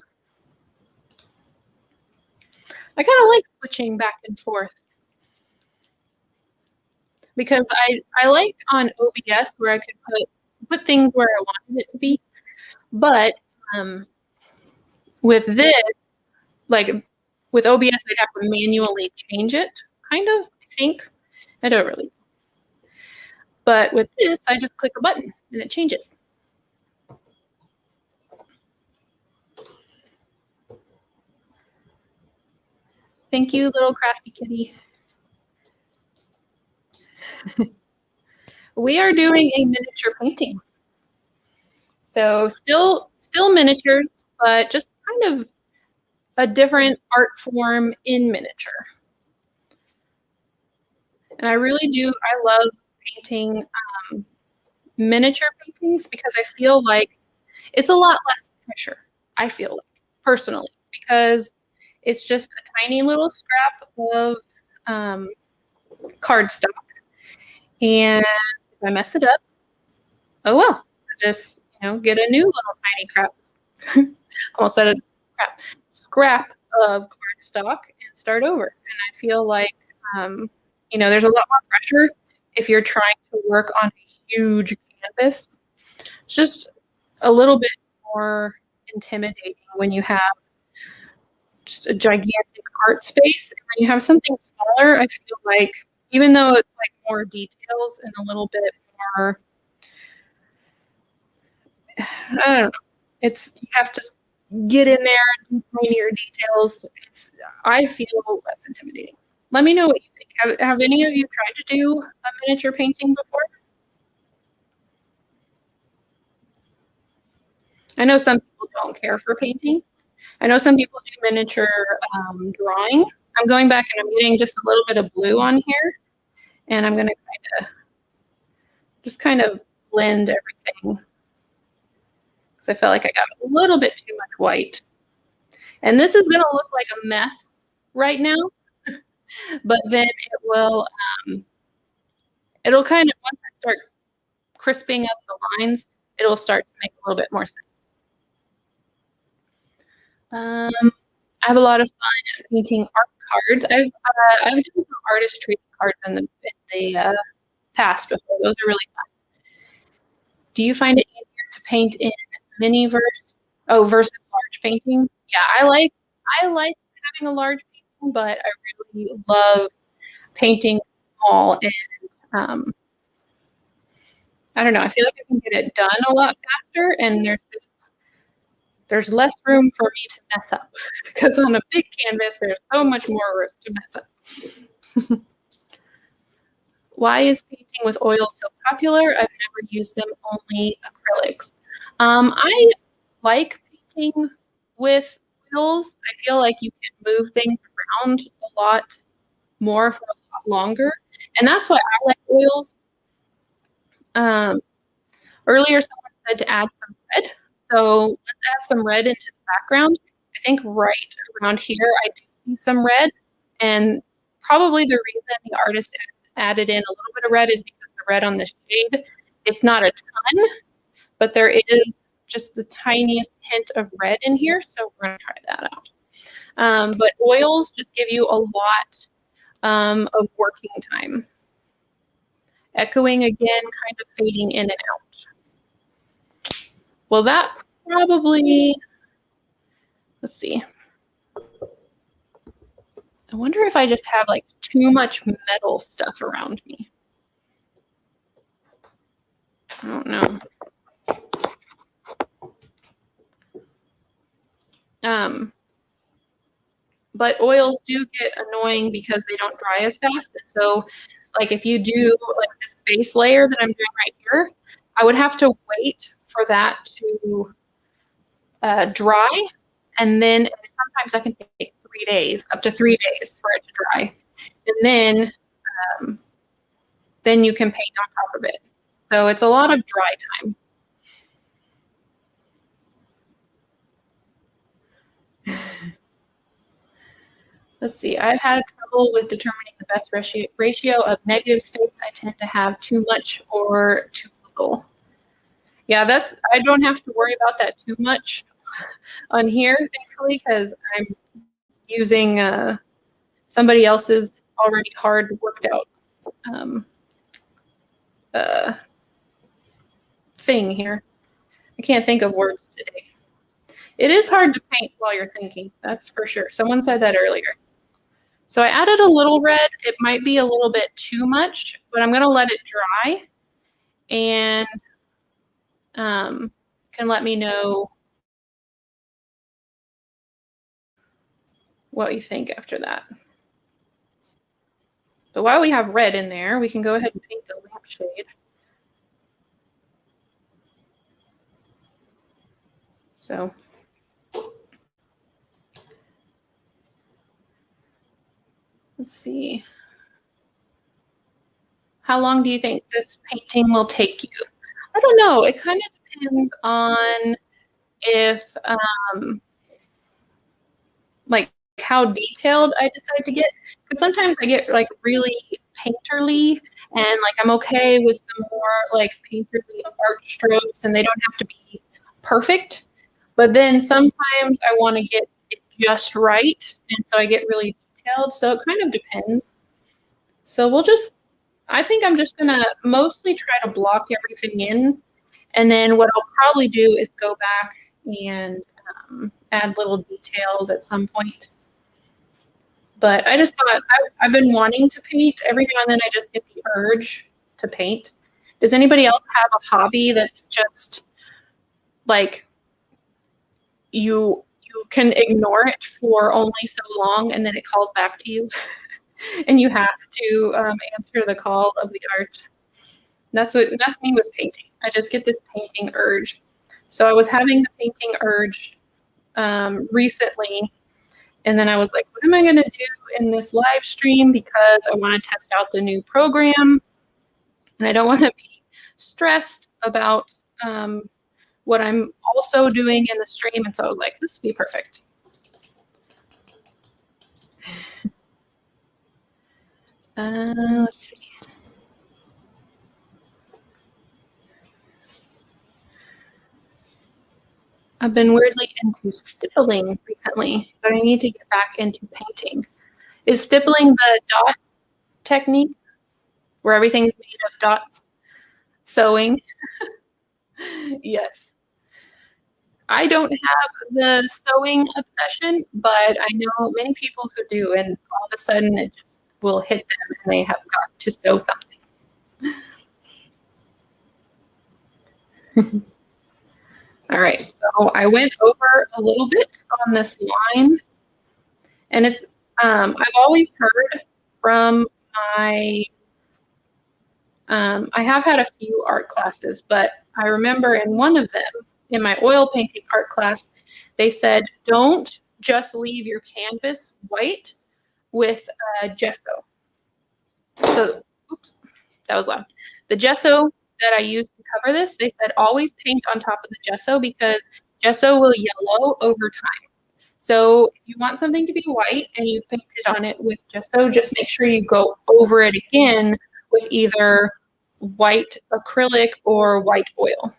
I kind of like switching back and forth because I like on OBS where I could put things where I wanted it to be, but with this, like with OBS, I'd have to manually change it, kind of, I think. I don't really. But with this, I just click a button and it changes. Thank you, little crafty kitty. We are doing a miniature painting. So still miniatures, but just kind of a different art form in miniature. And I really do, I love painting miniature paintings because I feel like it's a lot less pressure, I feel like, personally, because it's just a tiny little scrap of cardstock. And if I mess it up, oh well, I just, get a new little tiny almost said a scrap of cardstock and start over. And I feel like, there's a lot more pressure if you're trying to work on a huge canvas. It's just a little bit more intimidating when you have just a gigantic art space. And when you have something smaller, I feel like even though it's like more details and a little bit more, I don't know, you have to get in there and do tinier details. I feel less intimidating. Let me know what you think. Have any of you tried to do a miniature painting before? I know some people don't care for painting. I know some people do miniature drawing. I'm going back and I'm getting just a little bit of blue on here. And I'm going to kind of blend everything. Because I felt like I got a little bit too much white. And this is going to look like a mess right now. But then it will, it'll kind of, once I start crisping up the lines, it'll start to make a little bit more sense. I have a lot of fun painting art cards. I've done some artistry cards in the past before. Those are really fun. Do you find it easier to paint in mini versus large painting? Yeah, I like having a large painting, but I really love painting small, and I don't know, I feel like I can get it done a lot faster, and there's less room for me to mess up because on a big canvas there's so much more room to mess up. Why is painting with oil so popular? I've never used them, only acrylics. I like painting with oils. I feel like you can move things around a lot more for a lot longer. And that's why I like oils. Earlier someone said to add some red. So let's add some red into the background. I think right around here I do see some red. And probably the reason the artist added in a little bit of red is because the red on the shade, it's not a ton, but there is just the tiniest hint of red in here. So we're going to try that out. But oils just give you a lot of working time. Echoing again, kind of fading in and out. Well, that probably, let's see. I wonder if I just have like too much metal stuff around me. I don't know. But oils do get annoying because they don't dry as fast. And so like if you do like this base layer that I'm doing right here, I would have to wait for that to dry, and then sometimes that can take 3 days, up to 3 days for it to dry, and then you can paint on top of it. So it's a lot of dry time. Let's see. I've had trouble with determining the best ratio of negative space. I tend to have too much or too little. Yeah, I don't have to worry about that too much on here, thankfully, because I'm using somebody else's already hard worked out thing here. I can't think of words today. It is hard to paint while you're thinking, that's for sure. Someone said that earlier. So I added a little red. It might be a little bit too much, but I'm going to let it dry, and can let me know what you think after that. But while we have red in there, we can go ahead and paint the lampshade. So let's see. How long do you think this painting will take you? I don't know. It kind of depends on if like how detailed I decide to get. Because sometimes I get like really painterly, and like I'm okay with some more like painterly art strokes, and they don't have to be perfect. But then sometimes I want to get it just right, and so I get really detailed. So it kind of depends. So I think I'm just gonna mostly try to block everything in, and then what I'll probably do is go back and add little details at some point. But I just thought I've been wanting to paint. Every now and then I just get the urge to paint. Does anybody else have a hobby that's just like you can ignore it for only so long, and then it calls back to you and you have to answer the call of the art? That's me with painting. I just get this painting urge. So I was having the painting urge recently, and then I was like, what am I going to do in this live stream? Because I want to test out the new program, and I don't want to be stressed about what I'm also doing in the stream. And so I was like, this would be perfect. Let's see. I've been weirdly into stippling recently, but I need to get back into painting. Is stippling the dot technique where everything's made of dots? Sewing? Yes. I don't have the sewing obsession, but I know many people who do, and all of a sudden it just will hit them and they have got to sew something. All right, so I went over a little bit on this line, and it's I've always heard from my I have had a few art classes, but I remember in one of them, in my oil painting art class, they said, don't just leave your canvas white with gesso. So, oops, that was loud. The gesso that I used to cover this, they said always paint on top of the gesso because gesso will yellow over time. So if you want something to be white and you've painted on it with gesso, just make sure you go over it again with either white acrylic or white oil.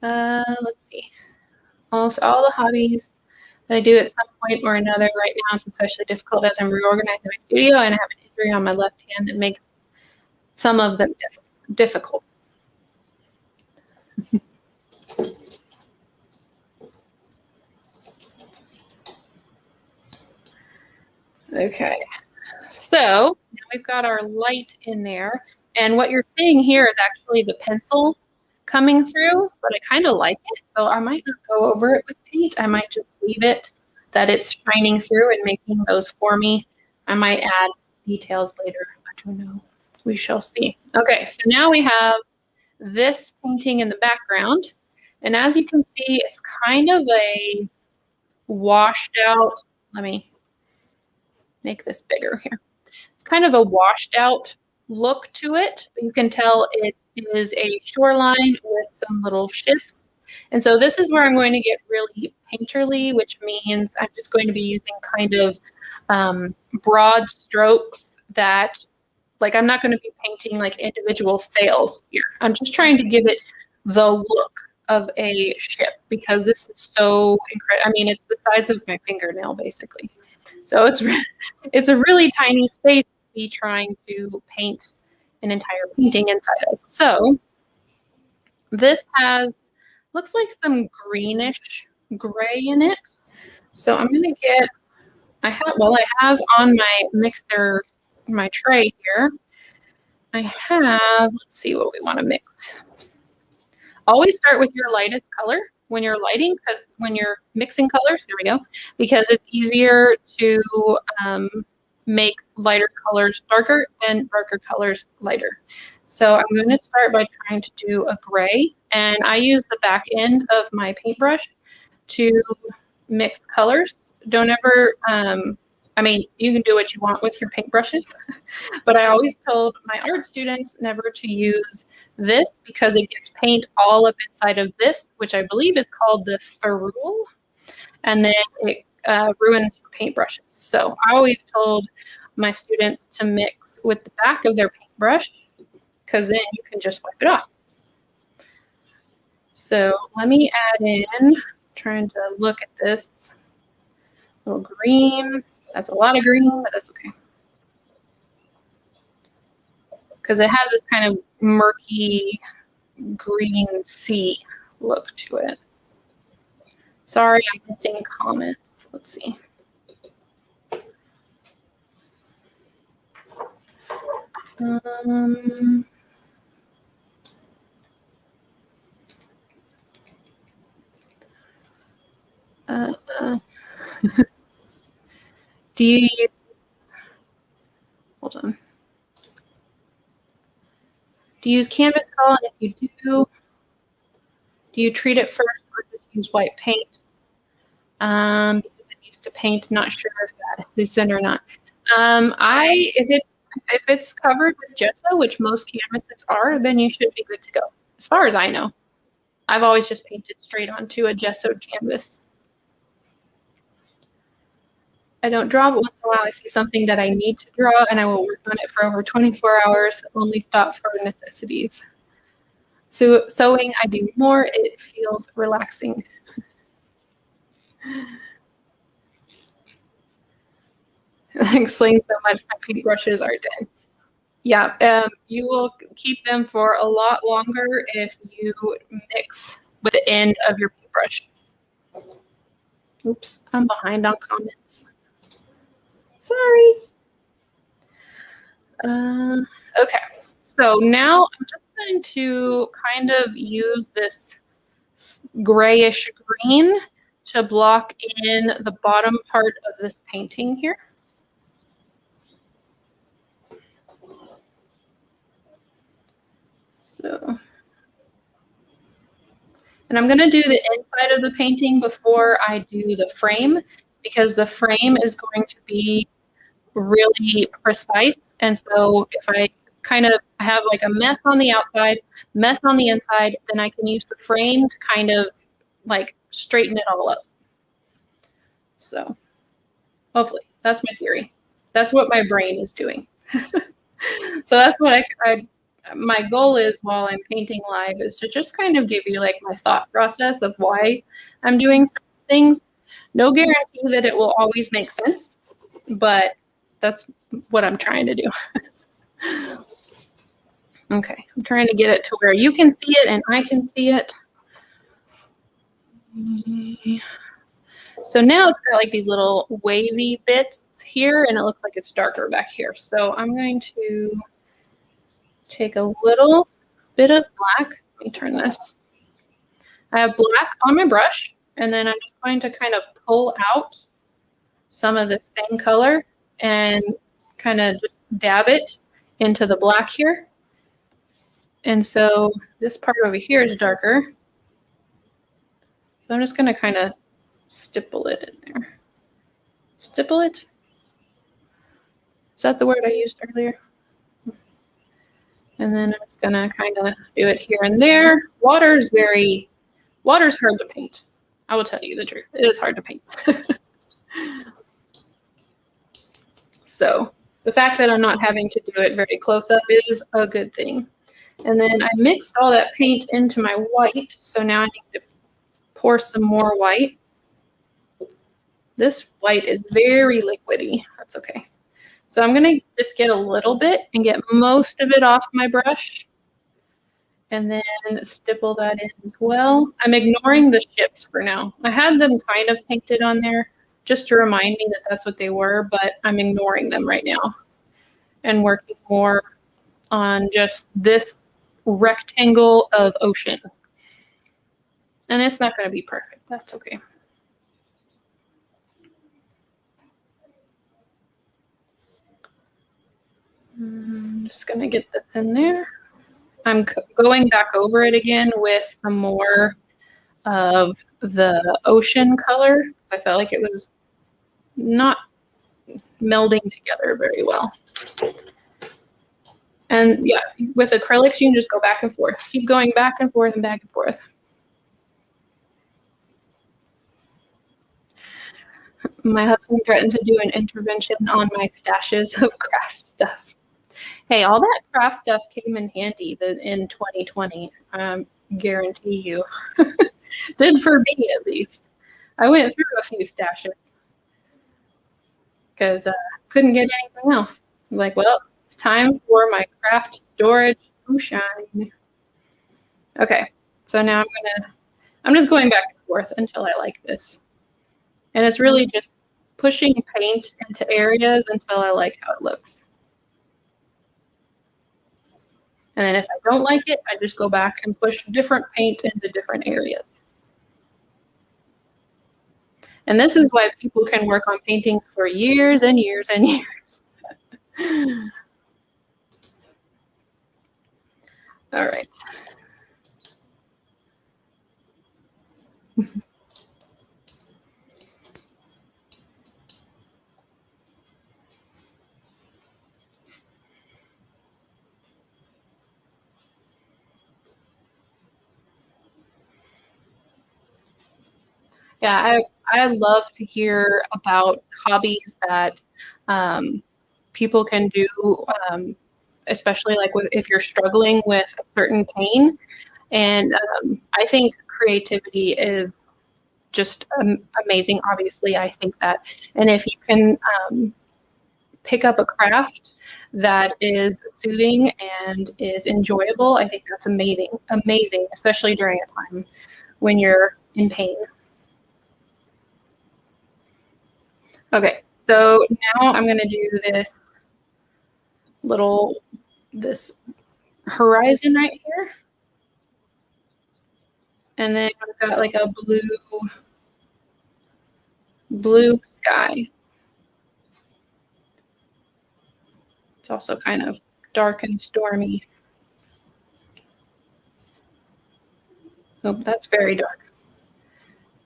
Let's see. Almost all the hobbies that I do at some point or another. Right now, it's especially difficult as I'm reorganizing my studio, and I have an injury on my left hand that makes some of them difficult. Okay, so now we've got our light in there, and what you're seeing here is actually the pencil coming through, but I kind of like it, so I might not go over it with paint. I might just leave it that it's shining through and making those for me I might add details later. I don't know. We shall see. Okay, so now we have this painting in the background. And as you can see, it's kind of a washed out, let me make this bigger here. It's kind of a washed out look to it. You can tell it is a shoreline with some little ships. And so this is where I'm going to get really painterly, which means I'm just going to be using kind of broad strokes that, like, I'm not going to be painting like individual sails here. I'm just trying to give it the look of a ship because this is so incredible. I mean, it's the size of my fingernail basically. So it's a really tiny space to be trying to paint an entire painting inside of. So this looks like some greenish gray in it. So I'm gonna get, I have on my mixer, my tray here, I have, let's see what we want to mix. Always start with your lightest color when you're lighting, when you're mixing colors, there we go, because it's easier to make lighter colors darker than darker colors lighter. So I'm going to start by trying to do a gray, and I use the back end of my paintbrush to mix colors. Don't ever, I mean, you can do what you want with your paintbrushes, but I always told my art students never to use this because it gets paint all up inside of this, which I believe is called the ferrule, and then it ruins your paintbrushes. So I always told my students to mix with the back of their paintbrush because then you can just wipe it off. So let me add in, trying to look at this little green. That's a lot of green, but that's okay. Because it has this kind of murky green sea look to it. Sorry, I'm missing comments. Let's see. Do you use, hold on. Do you use canvas at all? And if you do you treat it first or just use white paint? Because I'm used to paint, not sure if that is in or not. If it's covered with gesso, which most canvases are, then you should be good to go. As far as I know, I've always just painted straight onto a gessoed canvas. I don't draw, but once in a while I see something that I need to draw, and I will work on it for over 24 hours, only stop for necessities. So sewing, I do more. It feels relaxing. That explains so much. My paintbrushes are dead. Yeah, you will keep them for a lot longer if you mix with the end of your paintbrush. Oops, I'm behind on comments. Sorry. Okay, so now I'm just going to kind of use this grayish green to block in the bottom part of this painting here. So, and I'm going to do the inside of the painting before I do the frame, because the frame is going to be really precise. And so if I kind of have like a mess on the outside, mess on the inside, then I can use the frame to kind of like straighten it all up. So hopefully that's my theory. That's what my brain is doing. So that's what my goal is while I'm painting live, is to just kind of give you like my thought process of why I'm doing certain things. No guarantee that it will always make sense, but that's what I'm trying to do. Okay, I'm trying to get it to where you can see it and I can see it. So now it's got like these little wavy bits here, and it looks like it's darker back here. So I'm going to take a little bit of black. Let me turn this. I have black on my brush, and then I'm just going to kind of pull out some of the same color and kind of just dab it into the black here. And so this part over here is darker. So I'm just going to kind of stipple it in there. Stipple it? Is that the word I used earlier? And then I'm just going to kind of do it here and there. Water's hard to paint. I will tell you the truth. It is hard to paint. So the fact that I'm not having to do it very close up is a good thing. And then I mixed all that paint into my white. So now I need to pour some more white. This white is very liquidy. That's okay. So I'm going to just get a little bit and get most of it off my brush. And then stipple that in as well. I'm ignoring the ships for now. I had them kind of painted on there just to remind me that that's what they were, but I'm ignoring them right now and working more on just this rectangle of ocean. And it's not going to be perfect. That's okay. I'm just going to get this in there. I'm going back over it again with some more of the ocean color. I felt like it was not melding together very well. And yeah, with acrylics, you can just go back and forth. Keep going back and forth and back and forth. My husband threatened to do an intervention on my stashes of craft stuff. Hey, all that craft stuff came in handy in 2020. Guarantee you. Did for me, at least. I went through a few stashes because couldn't get anything else. I'm like, well, it's time for my craft storage to shine. Okay, so now I'm just going back and forth until I like this. And it's really just pushing paint into areas until I like how it looks. And then if I don't like it, I just go back and push different paint into different areas. And this is why people can work on paintings for years and years and years. All right. Yeah, I love to hear about hobbies that people can do, especially like if you're struggling with a certain pain. And I think creativity is just amazing. Obviously, I think that. And if you can pick up a craft that is soothing and is enjoyable, I think that's amazing. Amazing, especially during a time when you're in pain. Okay, so now I'm going to do this horizon right here. And then I've got like a blue sky. It's also kind of dark and stormy. Oh, that's very dark.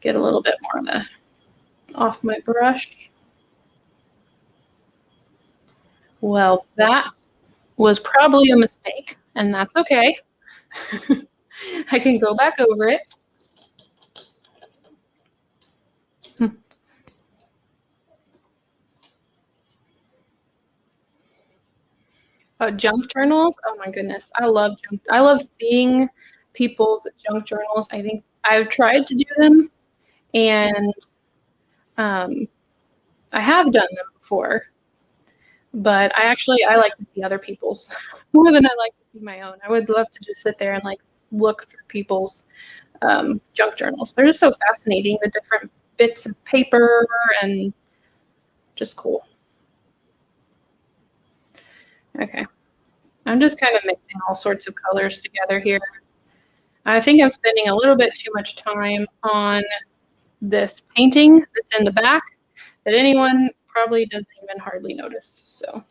Get a little bit more of that off my brush. Well, that was probably a mistake, and that's okay. I can go back over it. Junk journals. Oh my goodness, I love seeing people's junk journals. I think I've tried to do them, and I have done them before, but I like to see other people's more than I like to see my own. I would love to just sit there and like look through people's junk journals. They're just so fascinating, the different bits of paper and just cool. Okay, I'm just kind of mixing all sorts of colors together here. I think I'm spending a little bit too much time on this painting that's in the back that anyone probably doesn't even hardly notice. So I'm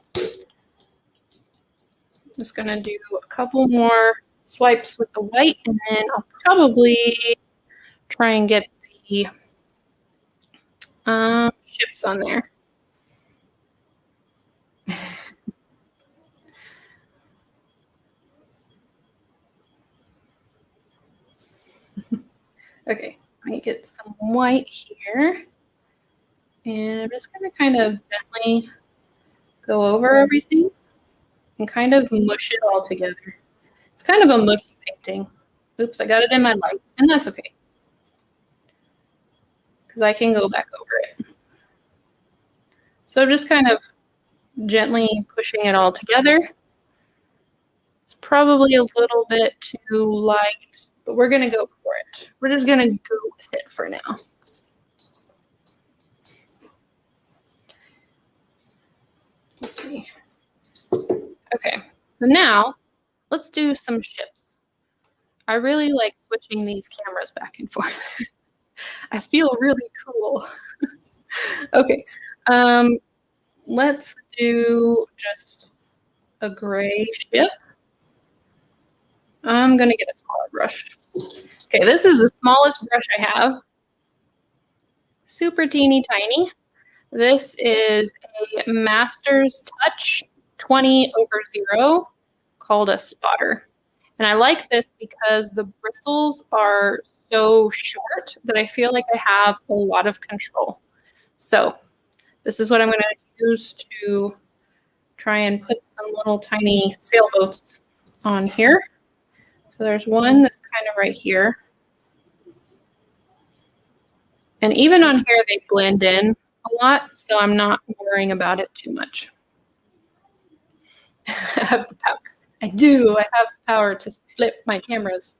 just gonna do a couple more swipes with the white, and then I'll probably try and get the chips on there. Okay, let me get some white here. And I'm just going to kind of gently go over everything and kind of mush it all together. It's kind of a mushy painting. Oops, I got it in my light, and that's okay, because I can go back over it. So just kind of gently pushing it all together. It's probably a little bit too light, but we're going to go for it. We're just going to go with it for now. Let's see. Okay, so now let's do some ships. I really like switching these cameras back and forth. I feel really cool. Okay, let's do just a gray ship. I'm gonna get a smaller brush. Okay, this is the smallest brush I have. Super teeny tiny. This is a Master's Touch 20/0 called a spotter. And I like this because the bristles are so short that I feel like I have a lot of control. So this is what I'm going to use to try and put some little tiny sailboats on here. So there's one that's kind of right here. And even on here, they blend in a lot, so I'm not worrying about it too much. I have the power. I do. I have the power to flip my cameras.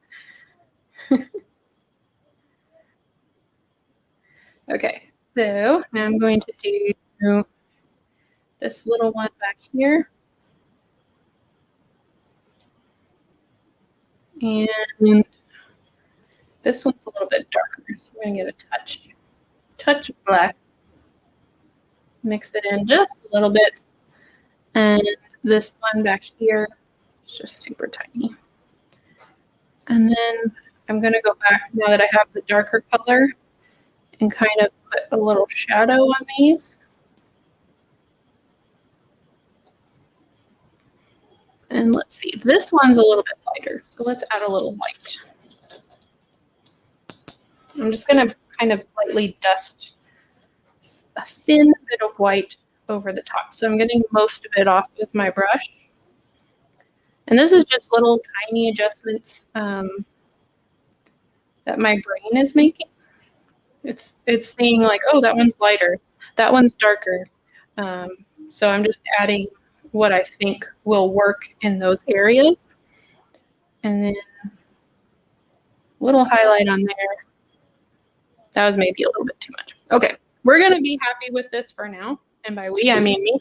Okay, so now I'm going to do this little one back here. And this one's a little bit darker. So I'm going to get a touch of black. Mix it in just a little bit. And this one back here is just super tiny. And then I'm going to go back now that I have the darker color and kind of put a little shadow on these. And let's see, this one's a little bit lighter, so let's add a little white. I'm just going to kind of lightly dust a thin bit of white over the top. So I'm getting most of it off with my brush. And this is just little tiny adjustments that my brain is making. It's saying like, oh, that one's lighter, that one's darker. So I'm just adding what I think will work in those areas. And then a little highlight on there. That was maybe a little bit too much. Okay, we're going to be happy with this for now. And by we, I mean me.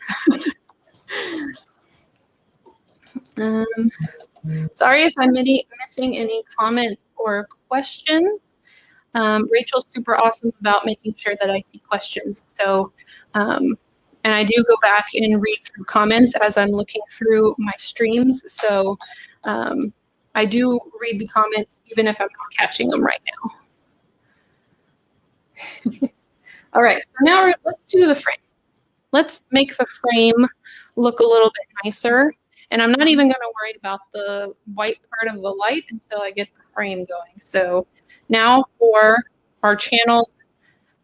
Sorry if I'm missing any comments or questions. Rachel's super awesome about making sure that I see questions. So, and I do go back and read through comments as I'm looking through my streams. So I do read the comments even if I'm not catching them right now. All right, so now let's do the frame. Let's make the frame look a little bit nicer. And I'm not even going to worry about the white part of the light until I get the frame going. So now for our channel's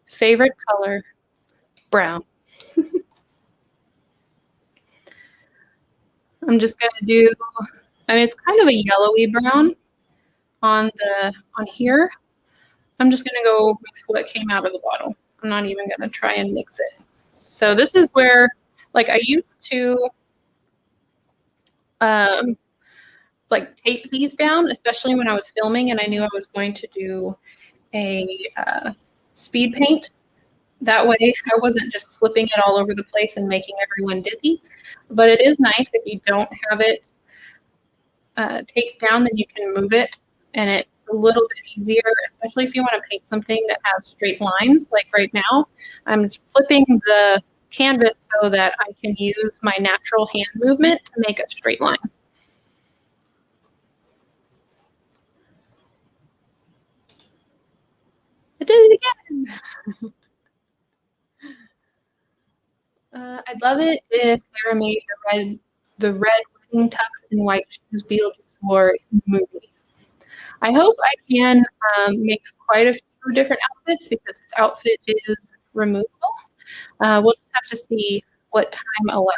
favorite color, brown. I'm just going to do, I mean, it's kind of a yellowy brown on here. I'm just going to go with what came out of the bottle. I'm not even going to try and mix it. So this is where, like, I used to like tape these down, especially when I was filming and I knew I was going to do a speed paint. That way I wasn't just flipping it all over the place and making everyone dizzy. But it is nice if you don't have it taped down, then you can move it and it's a little bit easier, especially if you want to paint something that has straight lines. Like right now, I'm flipping the canvas so that I can use my natural hand movement to make a straight line. I did it again. I'd love it if Sarah made the red wedding tux and white shoes Beetlejuice wore in the movie. I hope I can make quite a few different outfits because this outfit is removable. We'll just have to see what time allows.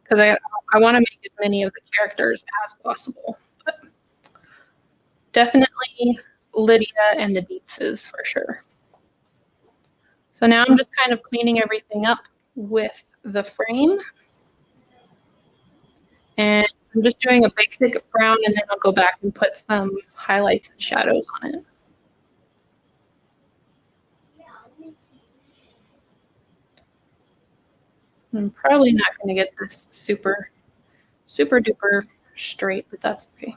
Because I want to make as many of the characters as possible. But definitely Lydia and the Deetses for sure. So now I'm just kind of cleaning everything up with the frame. And I'm just doing a basic brown, and then I'll go back and put some highlights and shadows on it. I'm probably not going to get this super duper straight, but that's okay.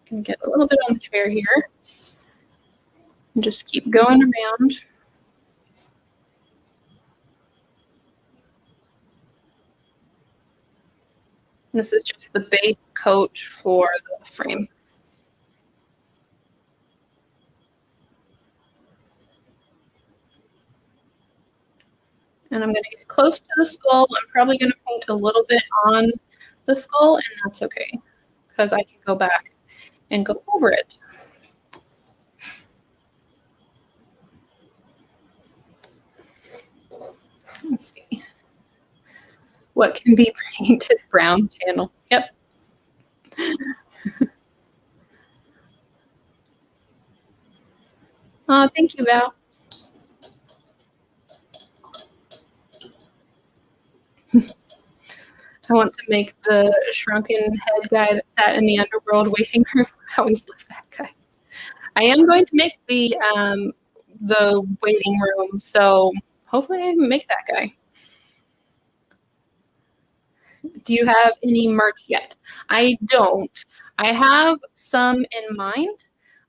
Gonna get a little bit on the chair here and just keep going around. This is just the base coat for the frame. And I'm going to get close to the skull. I'm probably going to paint a little bit on the skull, and that's okay because I can go back and go over it. Let's see. What can be painted brown channel? Yep. Thank you, Val. I want to make the shrunken head guy that sat in the underworld waiting room. I always love that guy. I am going to make the waiting room, so hopefully I can make that guy. Do you have any merch yet? I don't. I have some in mind,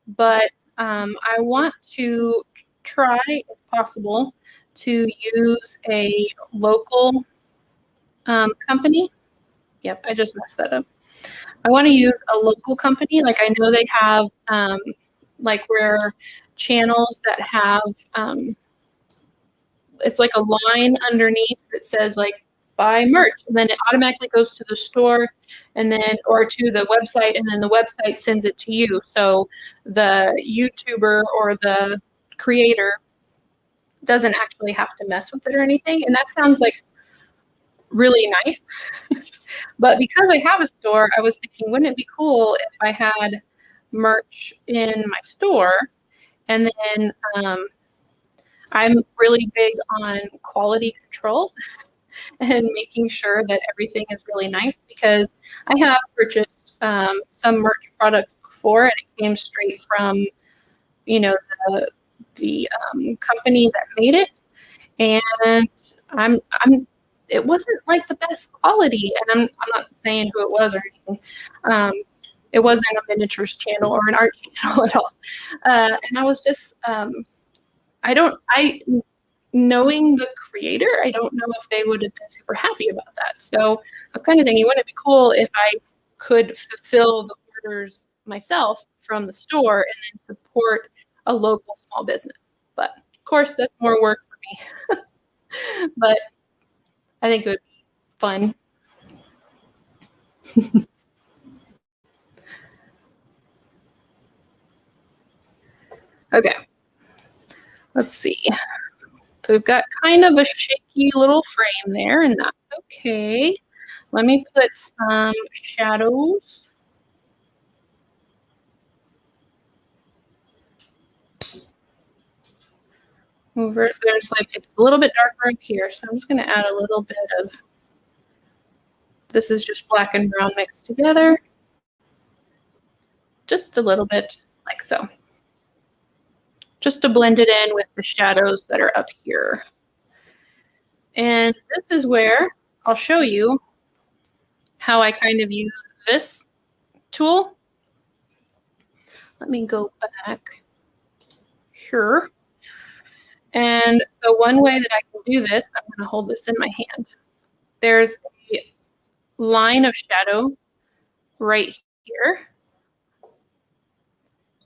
but I want to try, if possible, to use a local company. Yep, I just messed that up. I want to use a local company. Like I know they have like where channels that have it's like a line underneath that says like buy merch, and then it automatically goes to the store and then or to the website, and then the website sends it to you. So the YouTuber or the creator doesn't actually have to mess with it or anything. And that sounds like really nice. But because I have a store, I was thinking, wouldn't it be cool if I had merch in my store? And then I'm really big on quality control and making sure that everything is really nice, because I have purchased some merch products before and it came straight from, you know, the company that made it, and it wasn't like the best quality, and I'm not saying who it was or anything. It wasn't a miniatures channel or an art channel at all, and I was just knowing the creator, I don't know if they would have been super happy about that. So I was kind of thinking, wouldn't it be cool if I could fulfill the orders myself from the store and then support a local small business? But of course, that's more work for me. But I think it would be fun. Okay, let's see. So we've got kind of a shaky little frame there, and that's okay. Let me put some shadows. Over, there's like, it's a little bit darker up here, so I'm just going to add a little bit of, this is just black and brown mixed together. Just a little bit, like so. Just to blend it in with the shadows that are up here. And this is where I'll show you how I kind of use this tool. Let me go back. here. And so one way that I can do this, I'm going to hold this in my hand. There's a line of shadow right here.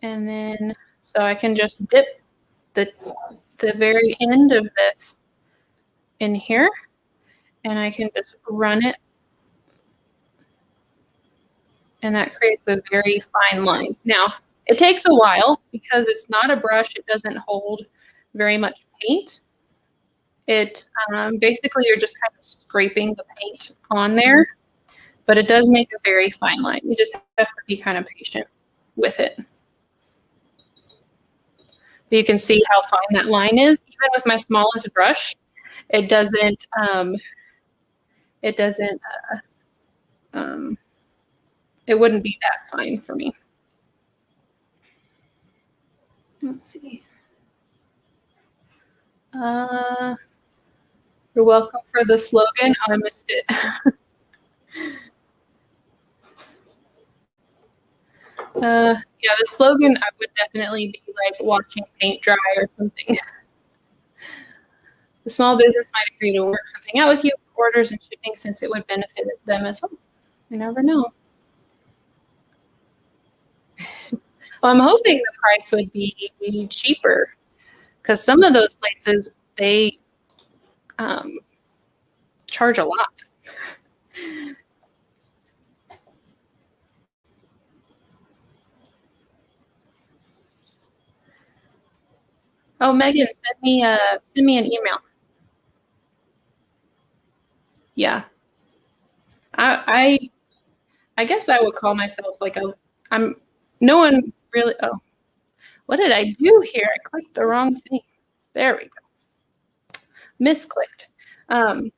And then, so I can just dip the very end of this in here, and I can just run it, and that creates a very fine line. Now, it takes a while because it's not a brush. It doesn't hold very much paint. It basically, you're just kind of scraping the paint on there, but it does make a very fine line. You just have to be kind of patient with it. But you can see how fine that line is. Even with my smallest brush, it doesn't it wouldn't be that fine for me. Let's see. You're welcome for the slogan. Oh, I missed it. Yeah, the slogan, I would definitely be like watching paint dry or something. The small business might agree to work something out with you for orders and shipping since it would benefit them as well. You never know. Well, I'm hoping the price would be cheaper because some of those places, they charge a lot. Oh, Megan, send me an email. Yeah, I guess I would call myself like no one really. Oh, what did I do here? I clicked the wrong thing. There we go. Misclicked. I'm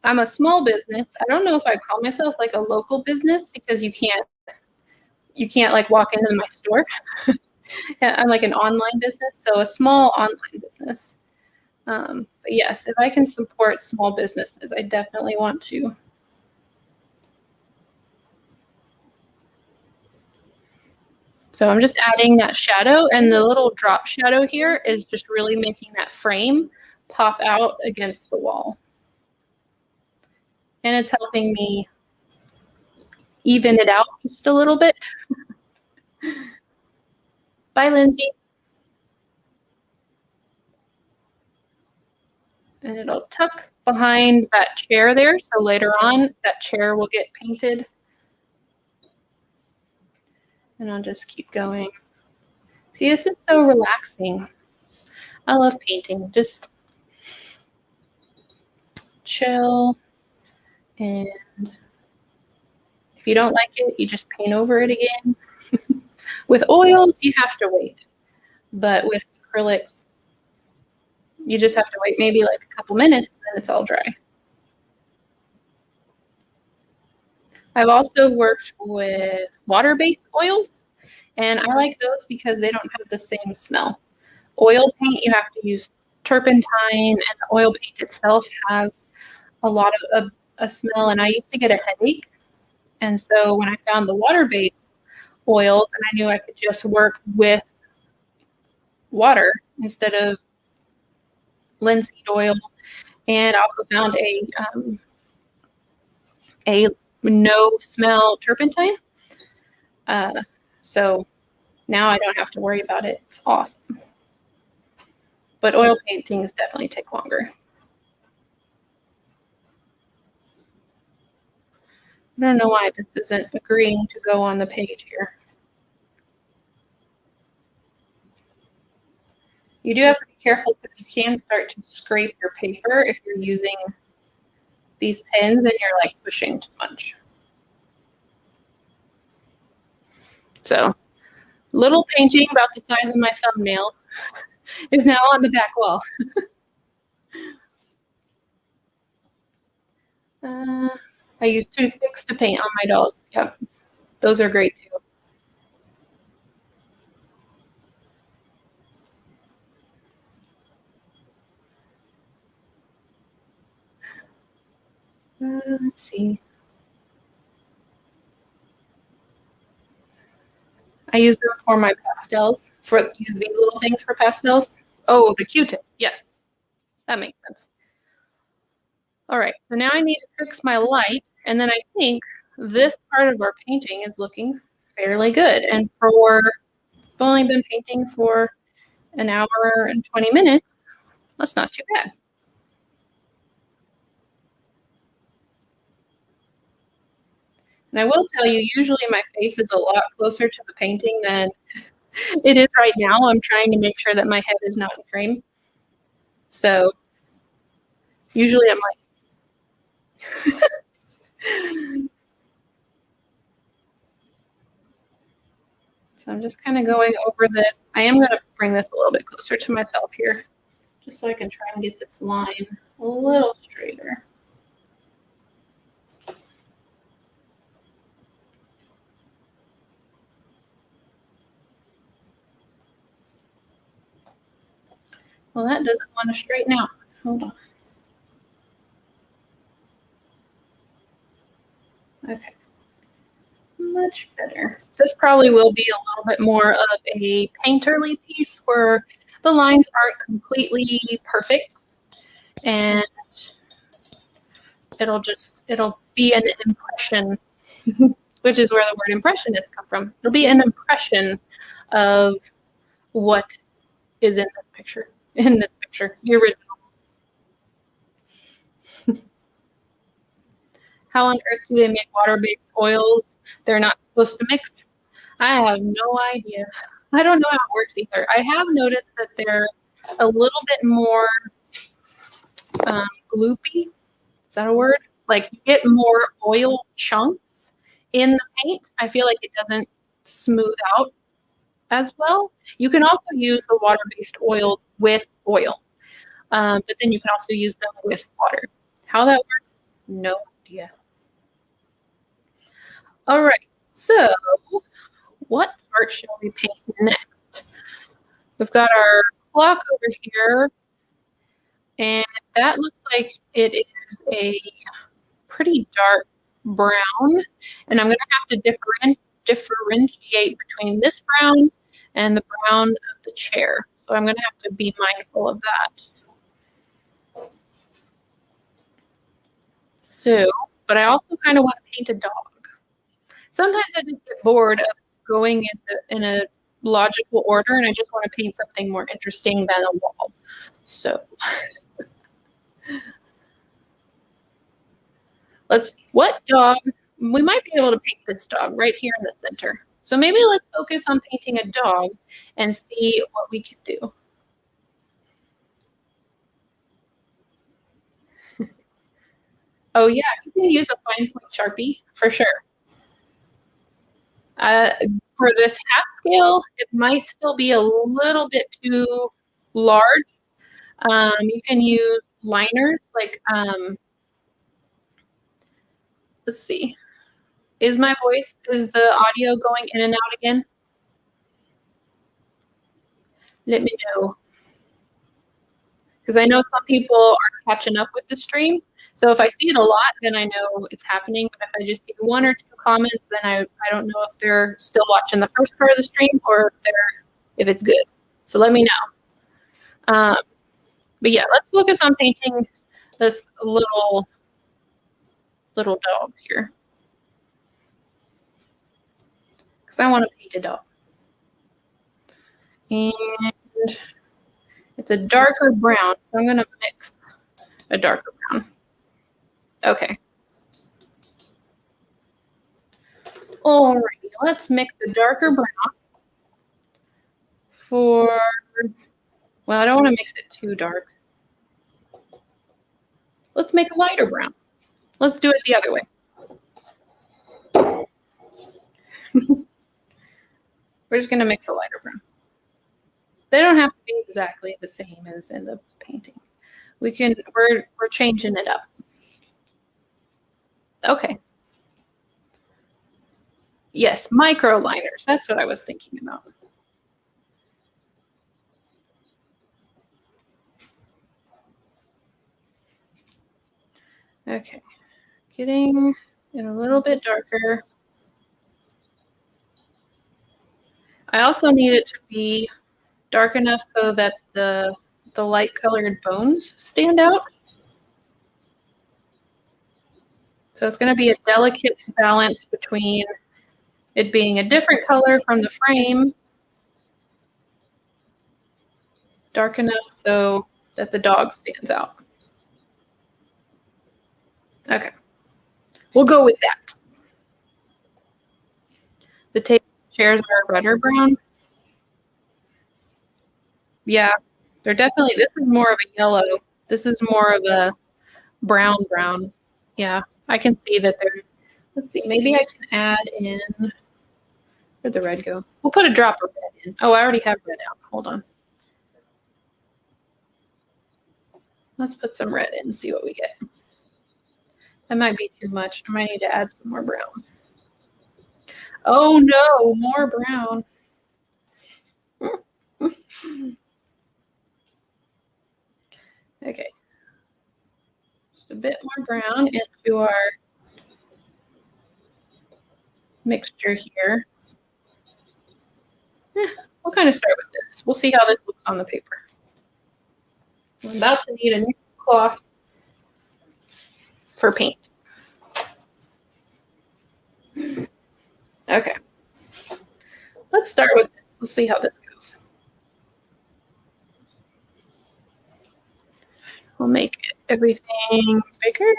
a small business. I don't know if I'd call myself like a local business because you can't like walk into my store. I'm like an online business, so a small online business. But yes, if I can support small businesses, I definitely want to. So I'm just adding that shadow, and the little drop shadow here is just really making that frame pop out against the wall. And it's helping me even it out just a little bit. Bye, Lindsay. And it'll tuck behind that chair there, so later on that chair will get painted. And I'll just keep going. See, this is so relaxing. I love painting. Just chill, and if you don't like it, you just paint over it again. With oils, you have to wait, but with acrylics, you just have to wait maybe like a couple minutes, and then it's all dry. I've also worked with water-based oils, and I like those because they don't have the same smell. Oil paint, you have to use turpentine, and the oil paint itself has a lot of a smell, and I used to get a headache. And so when I found the water-based oils, and I knew I could just work with water instead of linseed oil, and I also found a no smell turpentine. So now I don't have to worry about it. It's awesome. But oil paintings definitely take longer. I don't know why this isn't agreeing to go on the page here. You do have to be careful because you can start to scrape your paper if you're using these pens and you're like pushing too much. So, little painting about the size of my thumbnail is now on the back wall. I use toothpicks to paint on my dolls. Yep, those are great too. Let's see. I use them for my pastels, use these little things for pastels. Oh, the Q-tips, yes. That makes sense. All right, so now I need to fix my light, and then I think this part of our painting is looking fairly good. And I've only been painting for an hour and 20 minutes. That's not too bad. And I will tell you, usually my face is a lot closer to the painting than it is right now. I'm trying to make sure that my head is not in frame. So usually I'm like, so I'm just kind of going over this. I am going to bring this a little bit closer to myself here, just so I can try and get this line a little straighter. Well, that doesn't want to straighten out. Hold on. Okay. Much better. This probably will be a little bit more of a painterly piece where the lines aren't completely perfect, and it'll be an impression, which is where the word impressionist come from. It'll be an impression of what is in this picture, the original. How on earth do they make water-based oils? They're not supposed to mix. I have no idea. I don't know how it works either. I have noticed that they're a little bit more gloopy. Is that a word? Like you get more oil chunks in the paint. I feel like it doesn't smooth out as well. You can also use the water-based oils with oil, but then you can also use them with water. How that works, no idea. All right, so what part shall we paint next? We've got our clock over here, and that looks like it is a pretty dark brown, and I'm going to have to differentiate between this brown and the brown of the chair. So I'm going to have to be mindful of that. So, but I also kind of want to paint a dog. Sometimes I just get bored of going in a logical order, and I just want to paint something more interesting than a wall. So let's see, what dog? We might be able to paint this dog right here in the center. So maybe let's focus on painting a dog and see what we can do. Oh yeah, you can use a fine point Sharpie for sure. For this half scale, it might still be a little bit too large. You can use liners like, let's see. Is the audio going in and out again? Let me know. Because I know some people are catching up with the stream. So if I see it a lot, then I know it's happening. But if I just see one or two comments, then I don't know if they're still watching the first part of the stream or if it's good. So let me know. But yeah, let's focus on painting this little dog here. Because I want to paint a dog. And it's a darker brown, so I'm going to mix a darker brown. Okay. Alrighty, let's mix the darker brown well, I don't want to mix it too dark. Let's make a lighter brown. Let's do it the other way. We're just going to mix a lighter brown. They don't have to be exactly the same as in the painting. We're changing it up. Okay. Yes, micro liners. That's what I was thinking about. Okay. Getting it a little bit darker. I also need it to be dark enough so that the light colored bones stand out. So it's going to be a delicate balance between it being a different color from the frame, dark enough so that the dog stands out. Okay, we'll go with that. The table chairs are redder brown. Yeah, they're definitely, this is more of a yellow. This is more of a brown. Yeah, I can see that they're, let's see, maybe I can add in, where'd the red go? We'll put a drop of red in. Oh, I already have red out. Hold on. Let's put some red in and see what we get. That might be too much. I might need to add some more brown. Oh no, more brown. Okay. Just a bit more brown into our mixture here. We'll kind of start with this. We'll see how this looks on the paper. I'm about to need a new cloth for paint. Okay. Let's start with this. Let's see how this goes. We'll make everything bigger.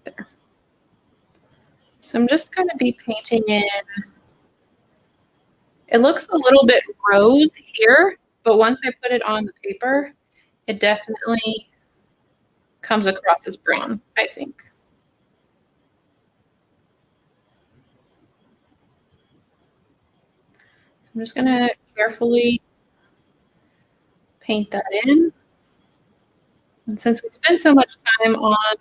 There. So I'm just going to be painting in. It looks a little bit rose here, but once I put it on the paper, it definitely comes across as brown, I think. I'm just going to carefully paint that in. And since we spend so much time on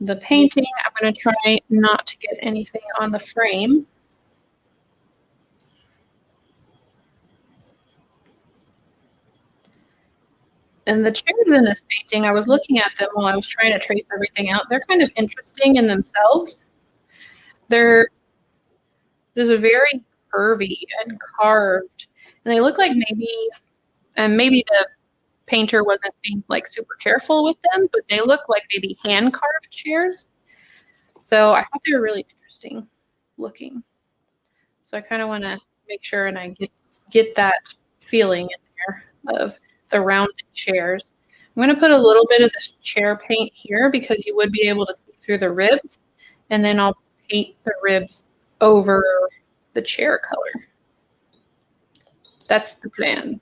the painting, I'm going to try not to get anything on the frame. And the chairs in this painting, I was looking at them while I was trying to trace everything out. They're kind of interesting in themselves. There's a very curvy and carved, and they look like maybe the painter wasn't being like super careful with them, but they look like maybe hand carved chairs. So I thought they were really interesting looking. So I kind of want to make sure and I get that feeling in there of the rounded chairs. I'm going to put a little bit of this chair paint here because you would be able to see through the ribs, and then I'll paint the ribs over the chair color. That's the plan.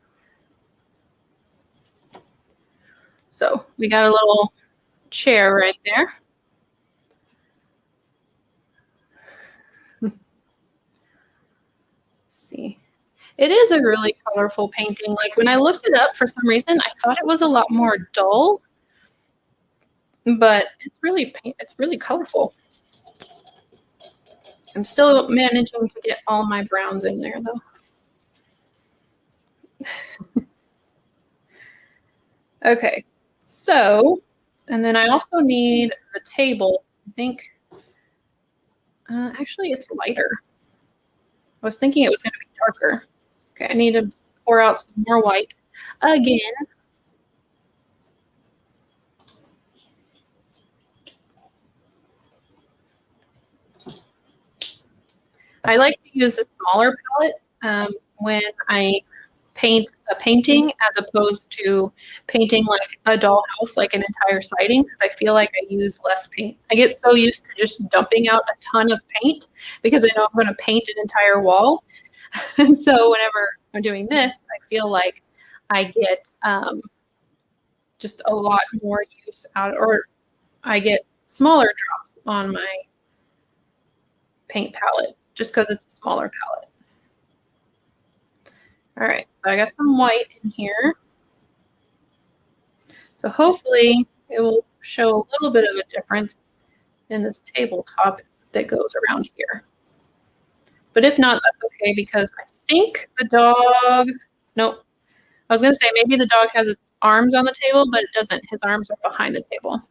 So we got a little chair right there. See, it is a really colorful painting. Like when I looked it up, for some reason, I thought it was a lot more dull, but it's really colorful. I'm still managing to get all my browns in there though. Okay, so, and then I also need the table. I think, actually it's lighter. I was thinking it was going to be darker. Okay, I need to pour out some more white again. I like to use a smaller palette when I paint a painting as opposed to painting like a dollhouse, like an entire siding, because I feel like I use less paint. I get so used to just dumping out a ton of paint because I know I'm going to paint an entire wall. And so whenever I'm doing this, I feel like I get just a lot more use out, or I get smaller drops on my paint palette just because it's a smaller palette. All right, so I got some white in here. So hopefully it will show a little bit of a difference in this tabletop that goes around here. But if not, that's okay because I think the dog, nope. I was gonna say maybe the dog has its arms on the table, but it doesn't. His arms are behind the table.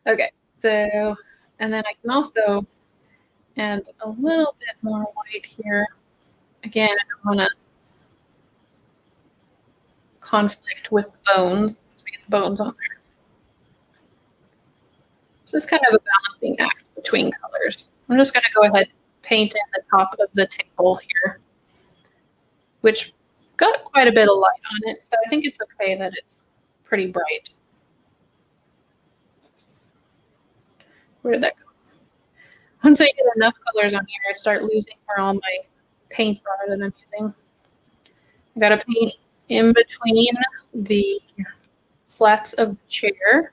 Okay, so, and then I can also add a little bit more white here. Again, I don't want to conflict with the bones. We get the bones on there. So it's kind of a balancing act between colors. I'm just going to go ahead and paint in the top of the table here, which got quite a bit of light on it, so I think it's okay that it's pretty bright. Where did that go? Once I get enough colors on here, I start losing where all my paints are that I'm using. I got to paint in between the slats of the chair.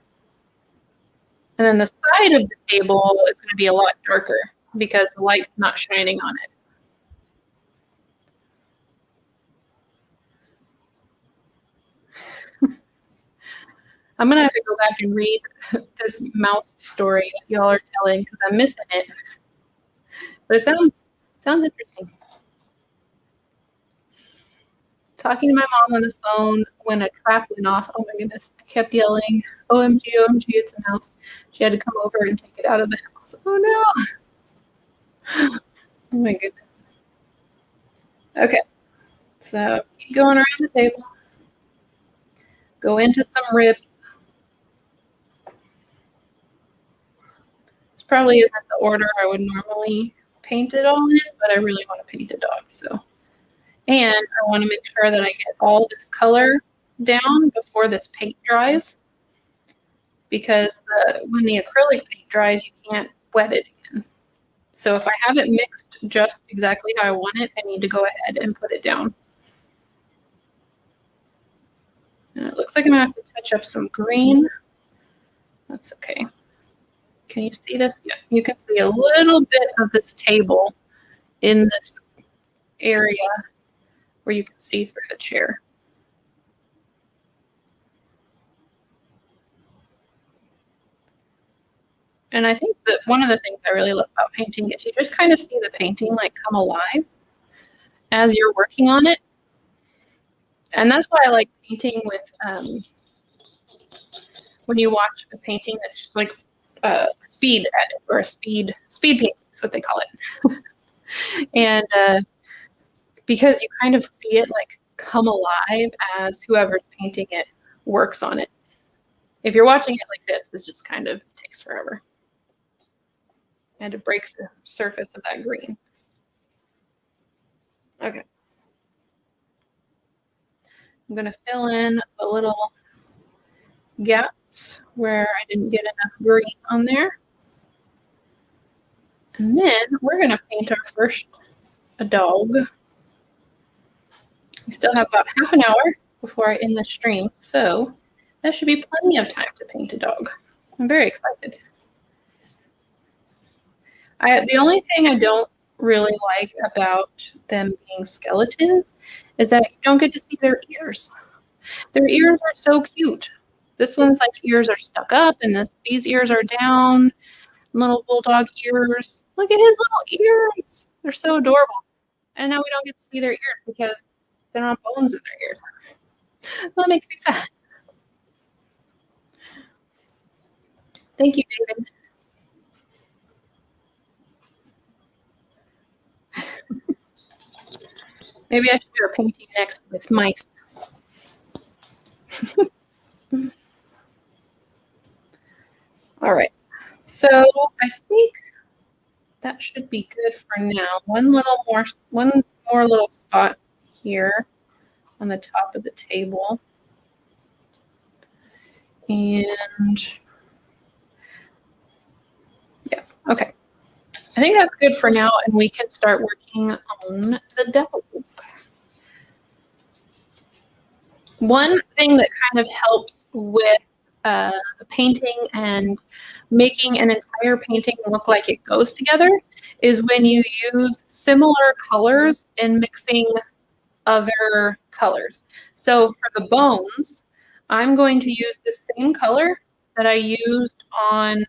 And then the side of the table is going to be a lot darker because the light's not shining on it. I'm going to have to go back and read this mouse story that y'all are telling because I'm missing it. But it sounds interesting. Talking to my mom on the phone when a trap went off. Oh my goodness. I kept yelling, OMG, OMG, it's a mouse. She had to come over and take it out of the house. Oh no. Oh my goodness. Okay. So keep going around the table. Go into some ribs. This probably isn't the order I would normally paint it all in, but I really want to paint a dog, so. And I want to make sure that I get all this color down before this paint dries, because when the acrylic paint dries, you can't wet it again. So if I have it mixed just exactly how I want it, I need to go ahead and put it down. And it looks like I'm going to have to touch up some green. That's okay. Can you see this? Yeah, you can see a little bit of this table in this area where you can see through the chair. And I think that one of the things I really love about painting is you just kind of see the painting like come alive as you're working on it. And that's why I like painting with, when you watch a painting that's just like speed edit or a speed painting is what they call it. And because you kind of see it like come alive as whoever's painting it works on it. If you're watching it like this just kind of takes forever. And to break the surface of that green. Okay. I'm going to fill in the little gaps where I didn't get enough green on there. And then we're going to paint our first dog. We still have about half an hour before I end the stream, so that should be plenty of time to paint a dog. I'm very excited. The only thing I don't really like about them being skeletons is that you don't get to see their ears. Their ears are so cute. This one's like ears are stuck up, and these ears are down. Little bulldog ears. Look at his little ears. They're so adorable. And now we don't get to see their ears because they don't have bones in their ears. That makes me sad. Thank you, David. Maybe I should do a painting next with mice. All right. So I think that should be good for now. One more little spot here on the top of the table. And yeah, okay. I think that's good for now, and we can start working on the dog. One thing that kind of helps with painting and making an entire painting look like it goes together is when you use similar colors and mixing other colors. So for the bones, I'm going to use the same color that I used on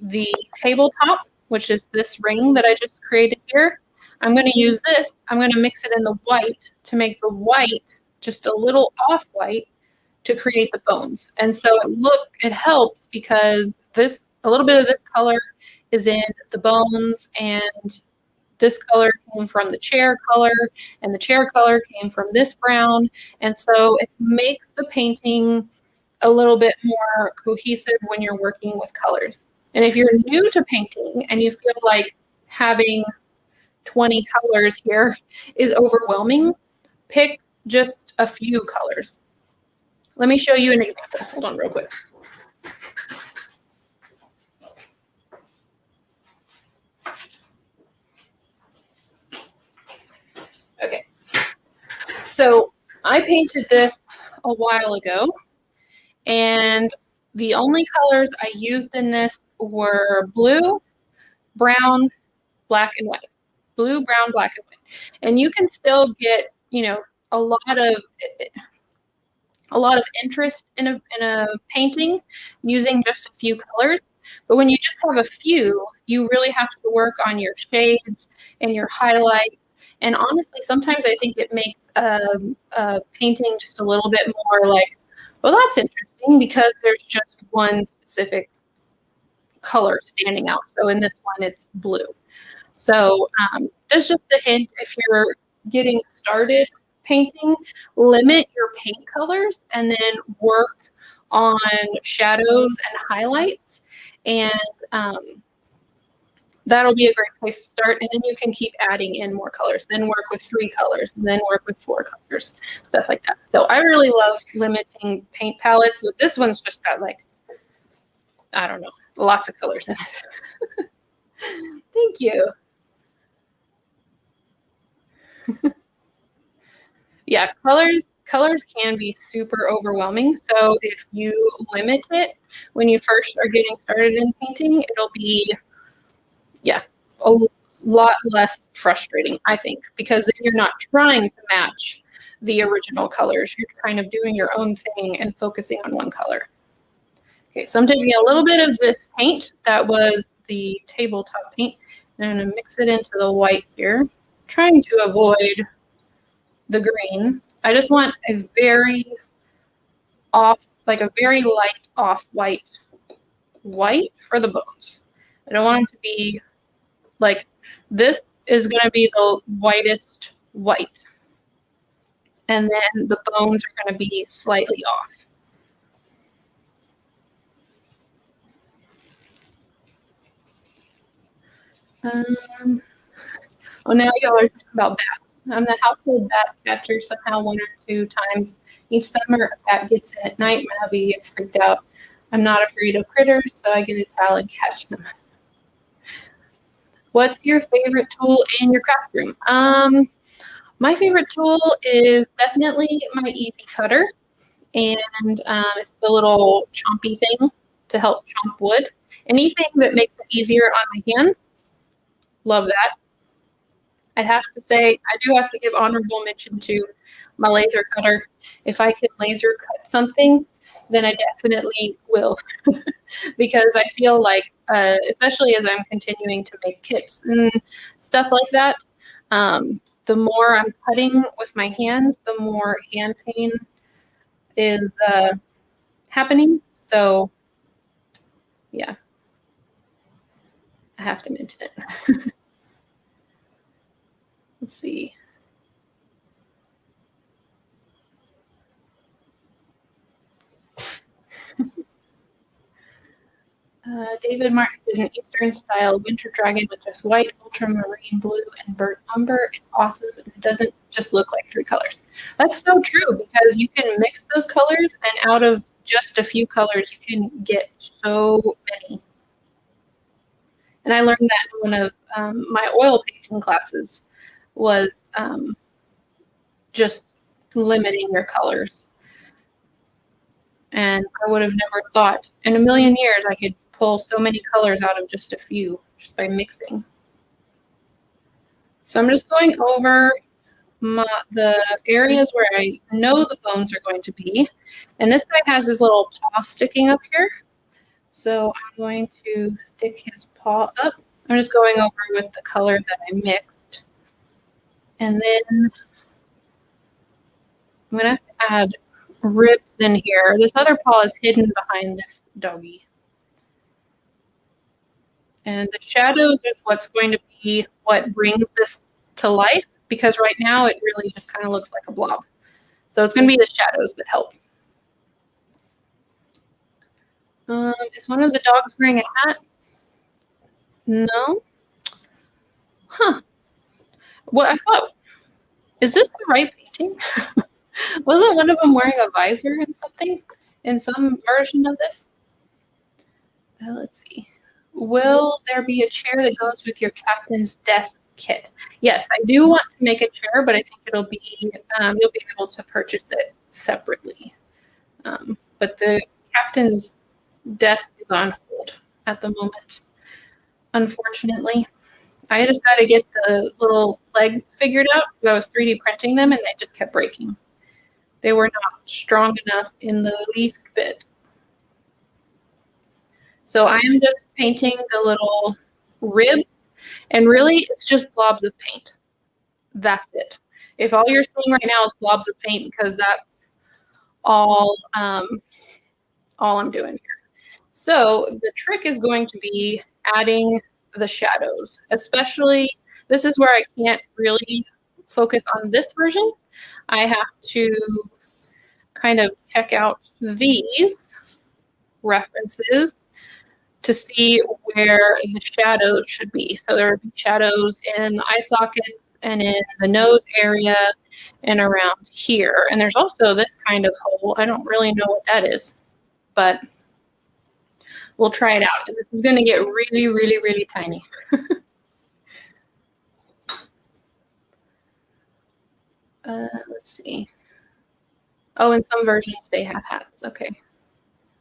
the tabletop, which is this ring that I just created here. I'm going to use this. I'm going to mix it in the white to make the white just a little off-white to create the bones. And so it helps because a little bit of this color is in the bones, and this color came from the chair color, and the chair color came from this brown. And so it makes the painting a little bit more cohesive when you're working with colors. And if you're new to painting and you feel like having 20 colors here is overwhelming, pick just a few colors. Let me show you an example. Hold on real quick. Okay, so I painted this a while ago, and the only colors I used in this were blue, brown, black, and white. Blue, brown, black, and white. And you can still get, a lot of interest in a painting using just a few colors. But when you just have a few, you really have to work on your shades and your highlights. And honestly, sometimes I think it makes a painting just a little bit more like, well, that's interesting because there's just one specific color standing out. So in this one, it's blue. So that's just a hint. If you're getting started painting, limit your paint colors and then work on shadows and highlights. And that'll be a great place to start. And then you can keep adding in more colors, then work with 3 colors, and then work with 4 colors, stuff like that. So I really love limiting paint palettes, but this one's just got like, I don't know, lots of colors in it. Thank you. Yeah, colors can be super overwhelming. So if you limit it when you first are getting started in painting, it'll be, a lot less frustrating, I think, because then you're not trying to match the original colors. You're kind of doing your own thing and focusing on one color. Okay, so I'm taking a little bit of this paint that was the tabletop paint, and I'm going to mix it into the white here, trying to avoid the green. I just want a very light off-white for the bones. I don't want it to be like, this is going to be the whitest white. And then the bones are going to be slightly off. Now y'all are talking about bats. I'm the household bat catcher. Somehow 1 or 2 times each summer, a bat gets in at night. My hubby gets freaked out. I'm not afraid of critters, so I get a towel and catch them. What's your favorite tool in your craft room? My favorite tool is definitely my Easy Cutter, and it's the little chompy thing to help chomp wood. Anything that makes it easier on my hands, love that. I'd have to say, I do have to give honorable mention to my laser cutter. If I can laser cut something, then I definitely will. Because I feel like, especially as I'm continuing to make kits and stuff like that, the more I'm cutting with my hands, the more hand pain is happening. So, yeah, I have to mention it. Let's see. David Martin did an Eastern style winter dragon with just white, ultramarine blue, and burnt umber. It's awesome. It doesn't just look like 3 colors. That's so true, because you can mix those colors, and out of just a few colors, you can get so many. And I learned that in one of my oil painting classes, was just limiting your colors. And I would have never thought in a million years I could pull so many colors out of just a few, just by mixing. So I'm just going over the areas where I know the bones are going to be. And this guy has his little paw sticking up here. So I'm going to stick his paw up. I'm just going over with the color that I mixed. And then I'm going to have to add ribs in here. This other paw is hidden behind this doggy. And the shadows is what's going to be what brings this to life, because right now it really just kind of looks like a blob. So it's going to be the shadows that help. Is one of the dogs wearing a hat? No. Huh. Well, I thought, is this the right painting? Wasn't one of them wearing a visor and something in some version of this? Let's see. Will there be a chair that goes with your captain's desk kit? Yes, I do want to make a chair, but I think it'll be, you'll be able to purchase it separately. But the captain's desk is on hold at the moment, unfortunately. I just got to get the little legs figured out because I was 3D printing them and they just kept breaking. They were not strong enough in the least bit. So I am just painting the little ribs, and really it's just blobs of paint. That's it. If all you're seeing right now is blobs of paint, because that's all I'm doing here. So the trick is going to be adding the shadows, especially this is where I can't really focus on this version. I have to kind of check out these references to see where the shadows should be. So there would be shadows in the eye sockets and in the nose area and around here. And there's also this kind of hole. I don't really know what that is, but we'll try it out. And this is going to get really, really, really tiny. Let's see. Oh, in some versions they have hats. Okay.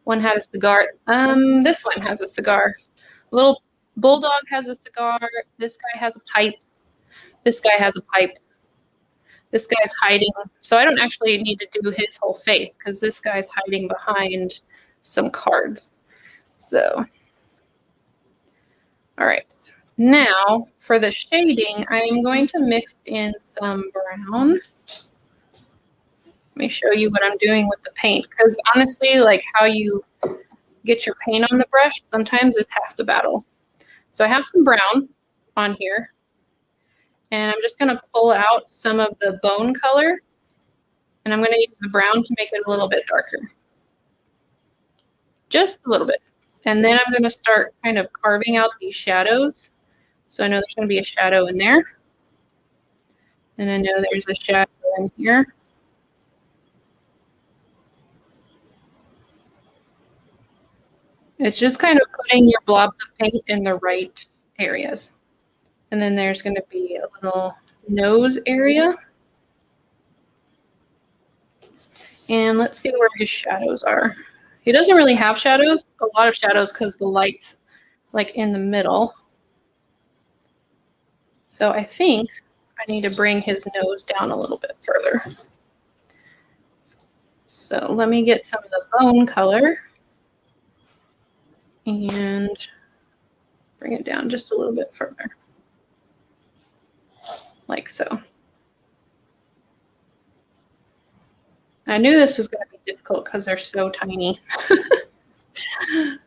One had a cigar. This one has a cigar. Little bulldog has a cigar. This guy has a pipe. This guy has a pipe. This guy's hiding. So I don't actually need to do his whole face because this guy's hiding behind some cards. So, all right. Now for the shading, I am going to mix in some brown. Let me show you what I'm doing with the paint, because honestly, like how you get your paint on the brush sometimes is half the battle. So I have some brown on here, and I'm just going to pull out some of the bone color, and I'm going to use the brown to make it a little bit darker. Just a little bit. And then I'm going to start kind of carving out these shadows. So I know there's going to be a shadow in there. And I know there's a shadow in here. It's just kind of putting your blobs of paint in the right areas. And then there's going to be a little nose area. And let's see where his shadows are. He doesn't really have shadows, a lot of shadows, because the light's like in the middle. So I think I need to bring his nose down a little bit further. So let me get some of the bone color and bring it down just a little bit further, like so. I knew this was going to be difficult because they're so tiny.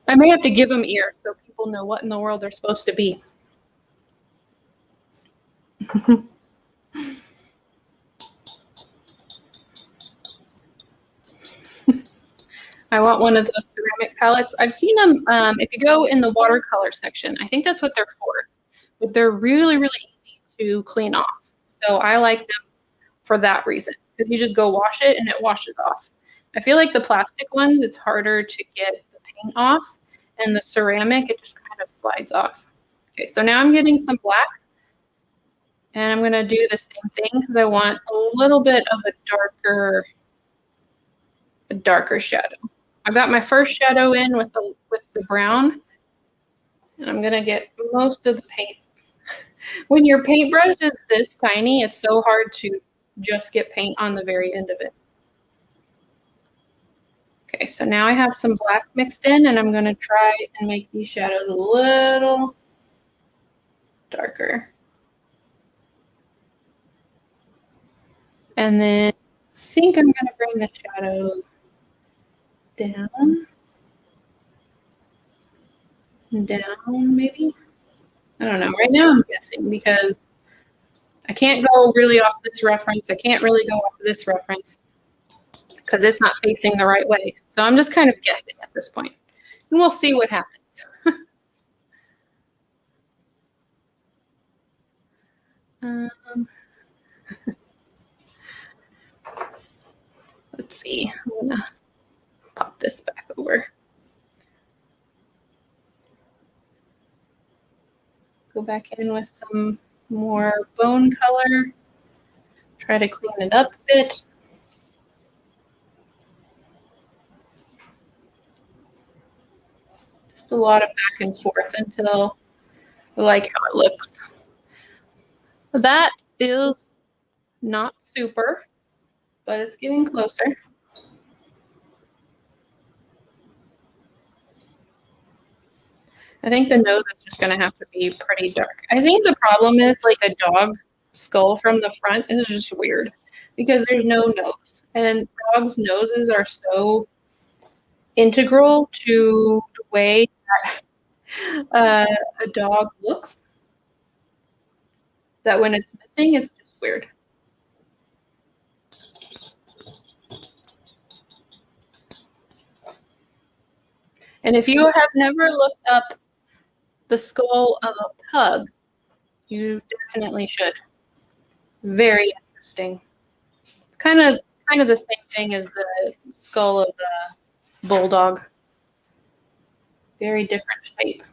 I may have to give them ears so people know what in the world they're supposed to be. I want one of those ceramic palettes. I've seen them if you go in the watercolor section. I think that's what they're for. But they're really, really easy to clean off. So I like them for that reason. Because you just go wash it and it washes off. I feel like the plastic ones, it's harder to get the paint off. And the ceramic, it just kind of slides off. Okay, so now I'm getting some black. And I'm going to do the same thing because I want a little bit of a darker shadow. I've got my first shadow in with the brown. And I'm going to get most of the paint. When your paintbrush is this tiny, it's so hard to just get paint on the very end of it. Okay, so now I have some black mixed in, and I'm going to try and make these shadows a little darker. And then think I'm going to bring the shadow down. Down, maybe? I don't know. Right now I'm guessing because I can't go really off this reference. I can't really go off this reference because it's not facing the right way. So I'm just kind of guessing at this point. And we'll see what happens. Let's see. I'm going to pop this back over. Go back in with some more bone color. Try to clean it up a bit. Just a lot of back and forth until I like how it looks. That is not super, but it's getting closer. I think the nose is just going to have to be pretty dark. I think the problem is like a dog skull from the front is just weird because there's no nose. And dogs' noses are so integral to the way that a dog looks that when it's missing, it's just weird. And if you have never looked up the skull of a pug, you definitely should. Very interesting. Kind of the same thing as the skull of the bulldog. Very different shape.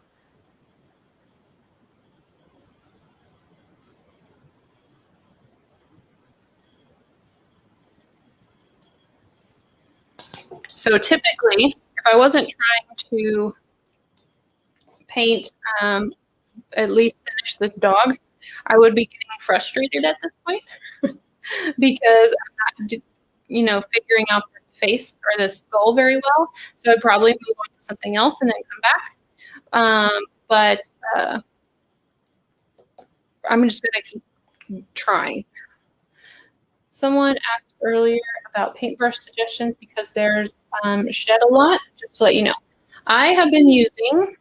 So typically, if I wasn't trying to paint, at least finish this dog, I would be getting frustrated at this point because I'm not, you know, figuring out this face or this skull very well. So I'd probably move on to something else and then come back. But I'm just going to keep trying. Someone asked earlier about paintbrush suggestions because there's shed a lot. Just to let you know, I have been using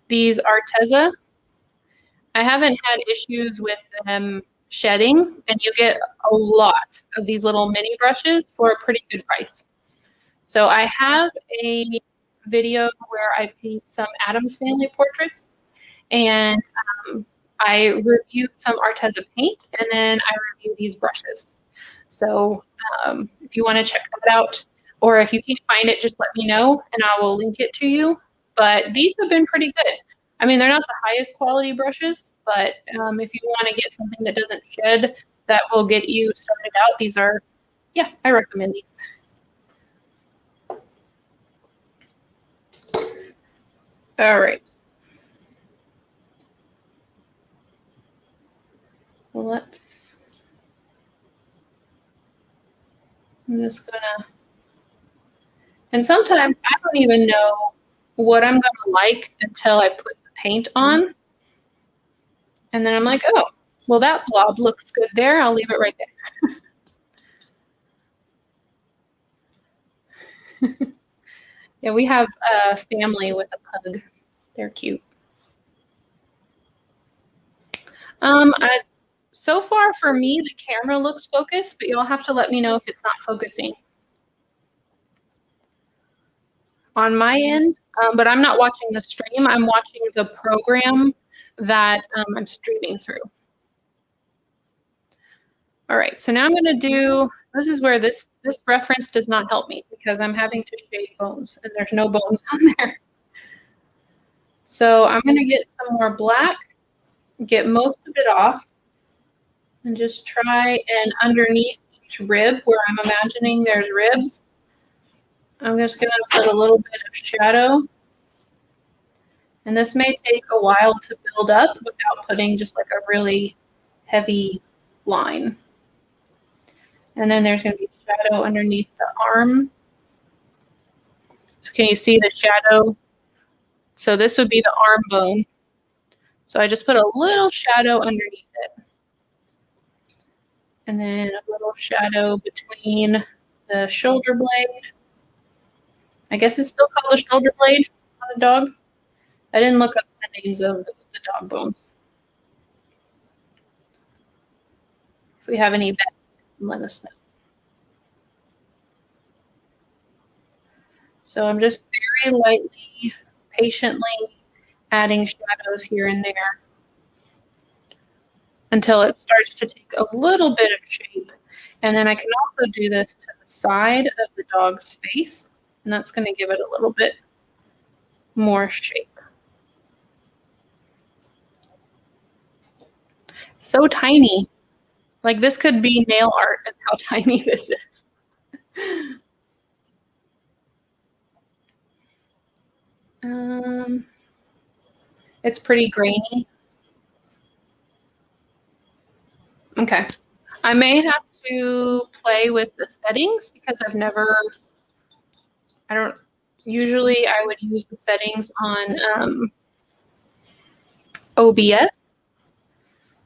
these Arteza. I haven't had issues with them shedding, and you get a lot of these little mini brushes for a pretty good price. So I have a video where I paint some Addams Family portraits, and I review some Arteza paint, and then I review these brushes. So if you want to check that out, or if you can't find it, just let me know, and I will link it to you. But these have been pretty good. I mean, they're not the highest quality brushes, but if you want to get something that doesn't shed, that will get you started out, these are, yeah, I recommend these. All right. I'm just gonna, and sometimes I don't even know what I'm gonna like until I put the paint on. And then I'm like, oh, well, that blob looks good there. I'll leave it right there. Yeah, we have a family with a pug. They're cute. So far for me, the camera looks focused, but you'll have to let me know if it's not focusing on my end. But I'm not watching the stream. I'm watching the program that I'm streaming through. All right, so now I'm going to do, this is where this reference does not help me because I'm having to shade bones, and there's no bones on there. So I'm going to get some more black, get most of it off, and just try and underneath each rib where I'm imagining there's ribs, I'm just going to put a little bit of shadow. And this may take a while to build up without putting just like a really heavy line. And then there's going to be shadow underneath the arm. So can you see the shadow? So this would be the arm bone. So I just put a little shadow underneath it. And then a little shadow between the shoulder blade. I guess it's still called a shoulder blade on a dog. I didn't look up the names of the dog bones. If we have any vets, let us know. So I'm just very lightly, patiently adding shadows here and there until it starts to take a little bit of shape. And then I can also do this to the side of the dog's face, and that's going to give it a little bit more shape. So tiny. Like this could be nail art, is how tiny this is. It's pretty grainy. Okay. I may have to play with the settings because usually I would use the settings on OBS.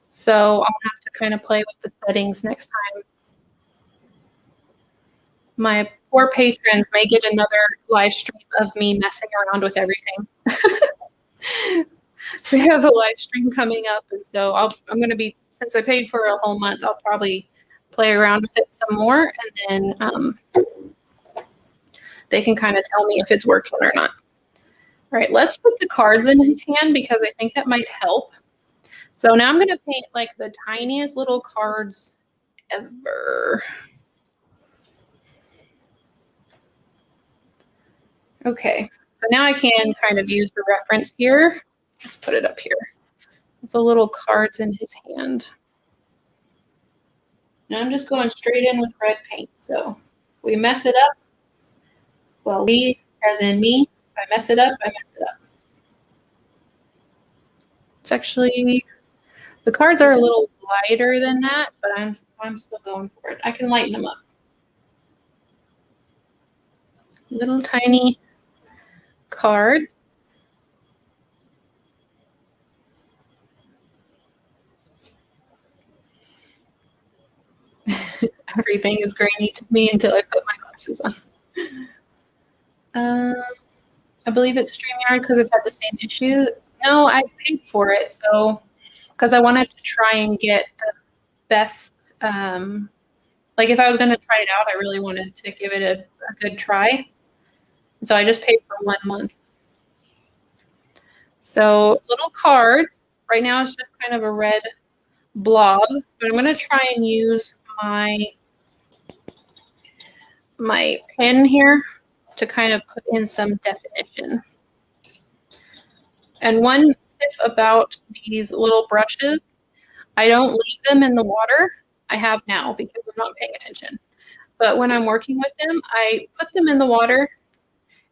So I'll have to kind of play with the settings next time. My poor patrons may get another live stream of me messing around with everything. We have a live stream coming up, and so I'm going to be, since I paid for a whole month, I'll probably play around with it some more, and then they can kind of tell me if it's working or not. All right, let's put the cards in his hand because I think that might help. So now I'm going to paint like the tiniest little cards ever. Okay, so now I can kind of use the reference here. Just put it up here. The little cards in his hand. And I'm just going straight in with red paint. So if we mess it up, well, we, as in me, if I mess it up, I mess it up. It's actually, the cards are a little lighter than that, but I'm still going for it. I can lighten them up. Little tiny cards. Everything is grainy to me until I put my glasses on. I believe it's Streamyard because I've had the same issue. No, I paid for it, so because I wanted to try and get the best. Like if I was going to try it out, I really wanted to give it a good try. So I just paid for 1 month. So little cards. Right now it's just kind of a red blob, but I'm going to try and use my pen here to kind of put in some definition. And one tip about these little brushes, I don't leave them in the water. I have now because I'm not paying attention. But when I'm working with them, I put them in the water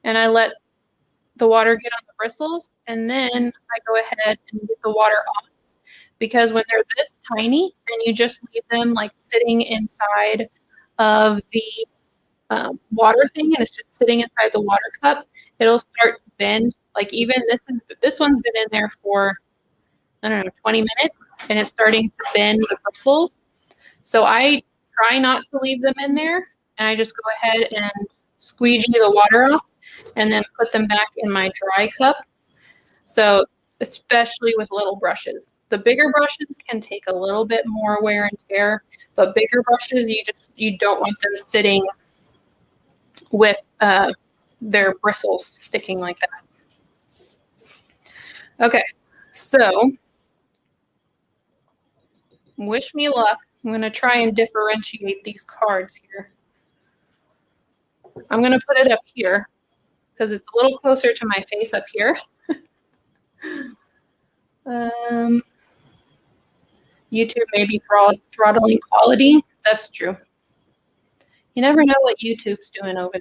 and I let the water get on the bristles, and then I go ahead and get the water off. Because when they're this tiny and you just leave them like sitting inside of the water thing and it's just sitting inside the water cup, it'll start to bend. Like even this one's been in there for, I don't know, 20 minutes and it's starting to bend the bristles. So I try not to leave them in there and I just go ahead and squeegee the water off and then put them back in my dry cup. So especially with little brushes. The bigger brushes can take a little bit more wear and tear, but bigger brushes, you don't want them sitting with their bristles sticking like that. Okay, so wish me luck. I'm going to try and differentiate these cards here. I'm going to put it up here because it's a little closer to my face up here. YouTube may be throttling quality. That's true. You never know what YouTube's doing over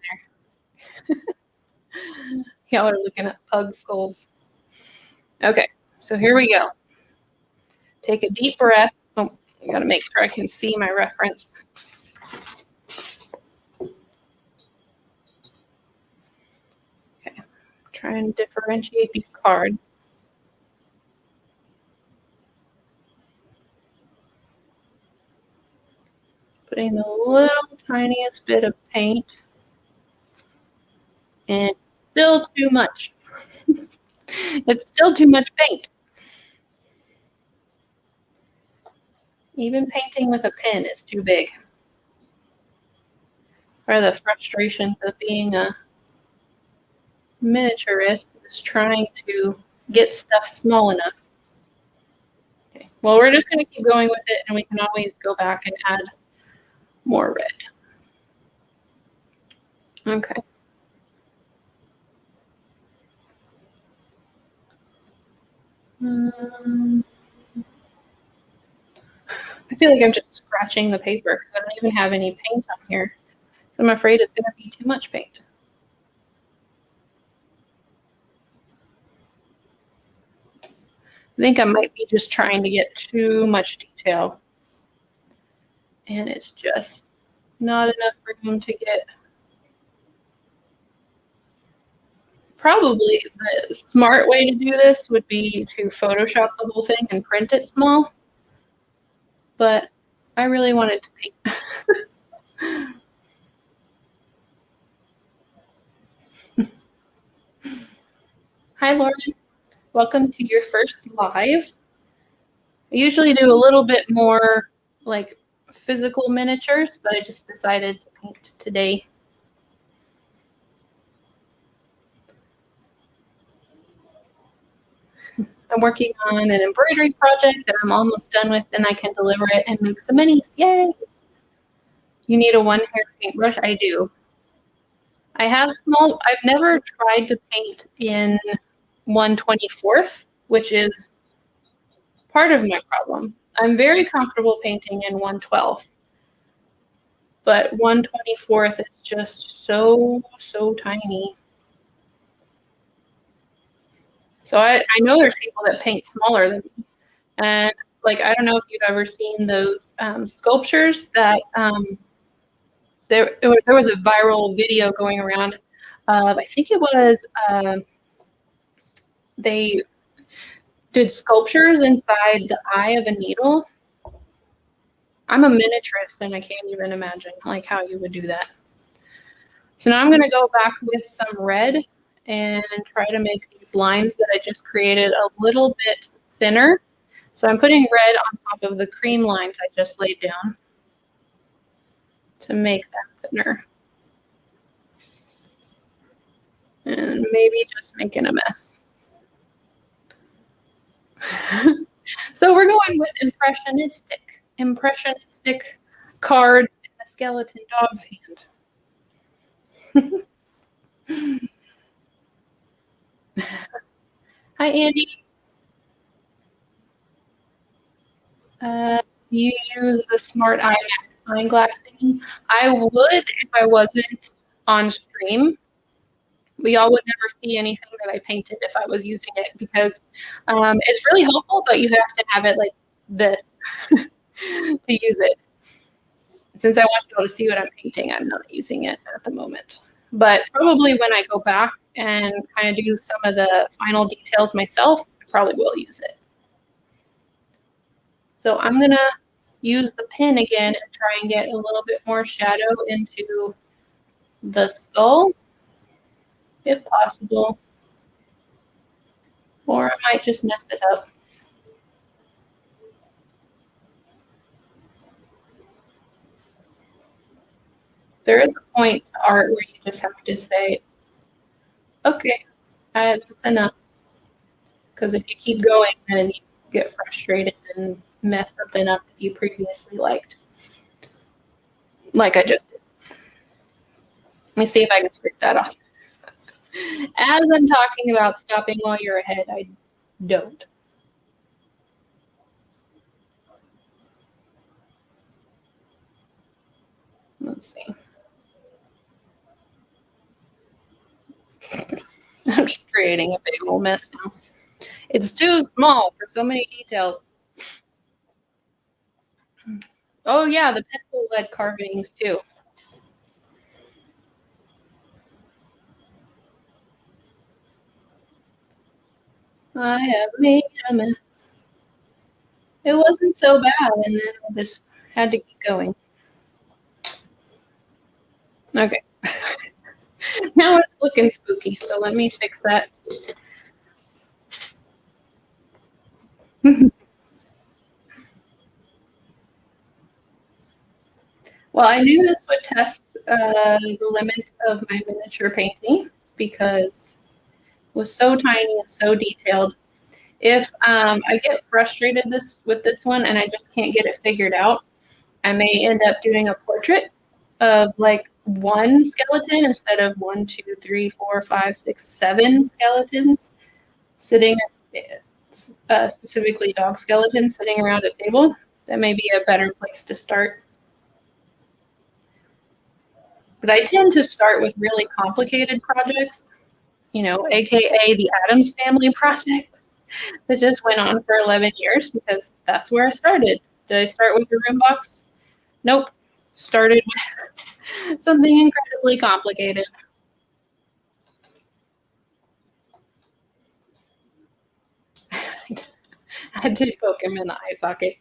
there. Y'all are looking at pug skulls. Okay, so here we go. Take a deep breath. Oh, I gotta make sure I can see my reference. Okay, try and differentiate these cards. Putting the little tiniest bit of paint, and still too much. It's still too much paint. Even painting with a pen is too big. Part of the frustrations of being a miniaturist is trying to get stuff small enough. Okay, well, we're just going to keep going with it, and we can always go back and add more red. Okay. I feel like I'm just scratching the paper because I don't even have any paint on here. So I'm afraid it's going to be too much paint. I think I might be just trying to get too much detail. And it's just not enough room to get. Probably the smart way to do this would be to Photoshop the whole thing and print it small. But I really wanted to paint. Hi, Lauren. Welcome to your first live. I usually do a little bit more like physical miniatures, but I just decided to paint today. I'm working on an embroidery project that I'm almost done with, and I can deliver it and make some minis. Yay! You need a one-hair paintbrush? I do. I have small, I've never tried to paint in 1/24th, which is part of my problem. I'm very comfortable painting in 1/12th, but 1/24th is just so tiny. So I know there's people that paint smaller than me. And like, I don't know if you've ever seen those sculptures that there was a viral video going around of, I think it was, they did sculptures inside the eye of a needle. I'm a miniaturist and I can't even imagine like how you would do that. So now I'm going to go back with some red and try to make these lines that I just created a little bit thinner. So I'm putting red on top of the cream lines I just laid down to make that thinner. And maybe just making a mess. So we're going with impressionistic cards in a skeleton dog's hand. Hi, Andy. You use the smart magnifying glass thing? I would if I wasn't on stream. But y'all would never see anything that I painted if I was using it because it's really helpful, but you have to have it like this to use it. Since I want you all to see what I'm painting, I'm not using it at the moment. But probably when I go back and kind of do some of the final details myself, I probably will use it. So I'm going to use the pen again and try and get a little bit more shadow into the skull, if possible. Or I might just mess it up. There is a point to art where you just have to say, okay, that's enough. Because if you keep going, then you get frustrated and mess something up that you previously liked. Like I just did. Let me see if I can scrape that off. As I'm talking about stopping while you're ahead, I don't. Let's see. I'm just creating a big old mess now. It's too small for so many details. Oh yeah, the pencil lead carvings too. I have made a mess. It wasn't so bad, and then I just had to keep going. Okay. Now it's looking spooky, so let me fix that. Well, I knew this would test the limits of my miniature painting because it was so tiny and so detailed. If I get frustrated with this one and I just can't get it figured out, I may end up doing a portrait of like one skeleton instead of 1, 2, 3, 4, 5, 6, 7 skeletons sitting, specifically dog skeletons sitting around a table. That may be a better place to start. But I tend to start with really complicated projects, you know, AKA the Addams Family project that just went on for 11 years because that's where I started. Did I start with a room box? Nope. Started with something incredibly complicated. I did poke him in the eye socket.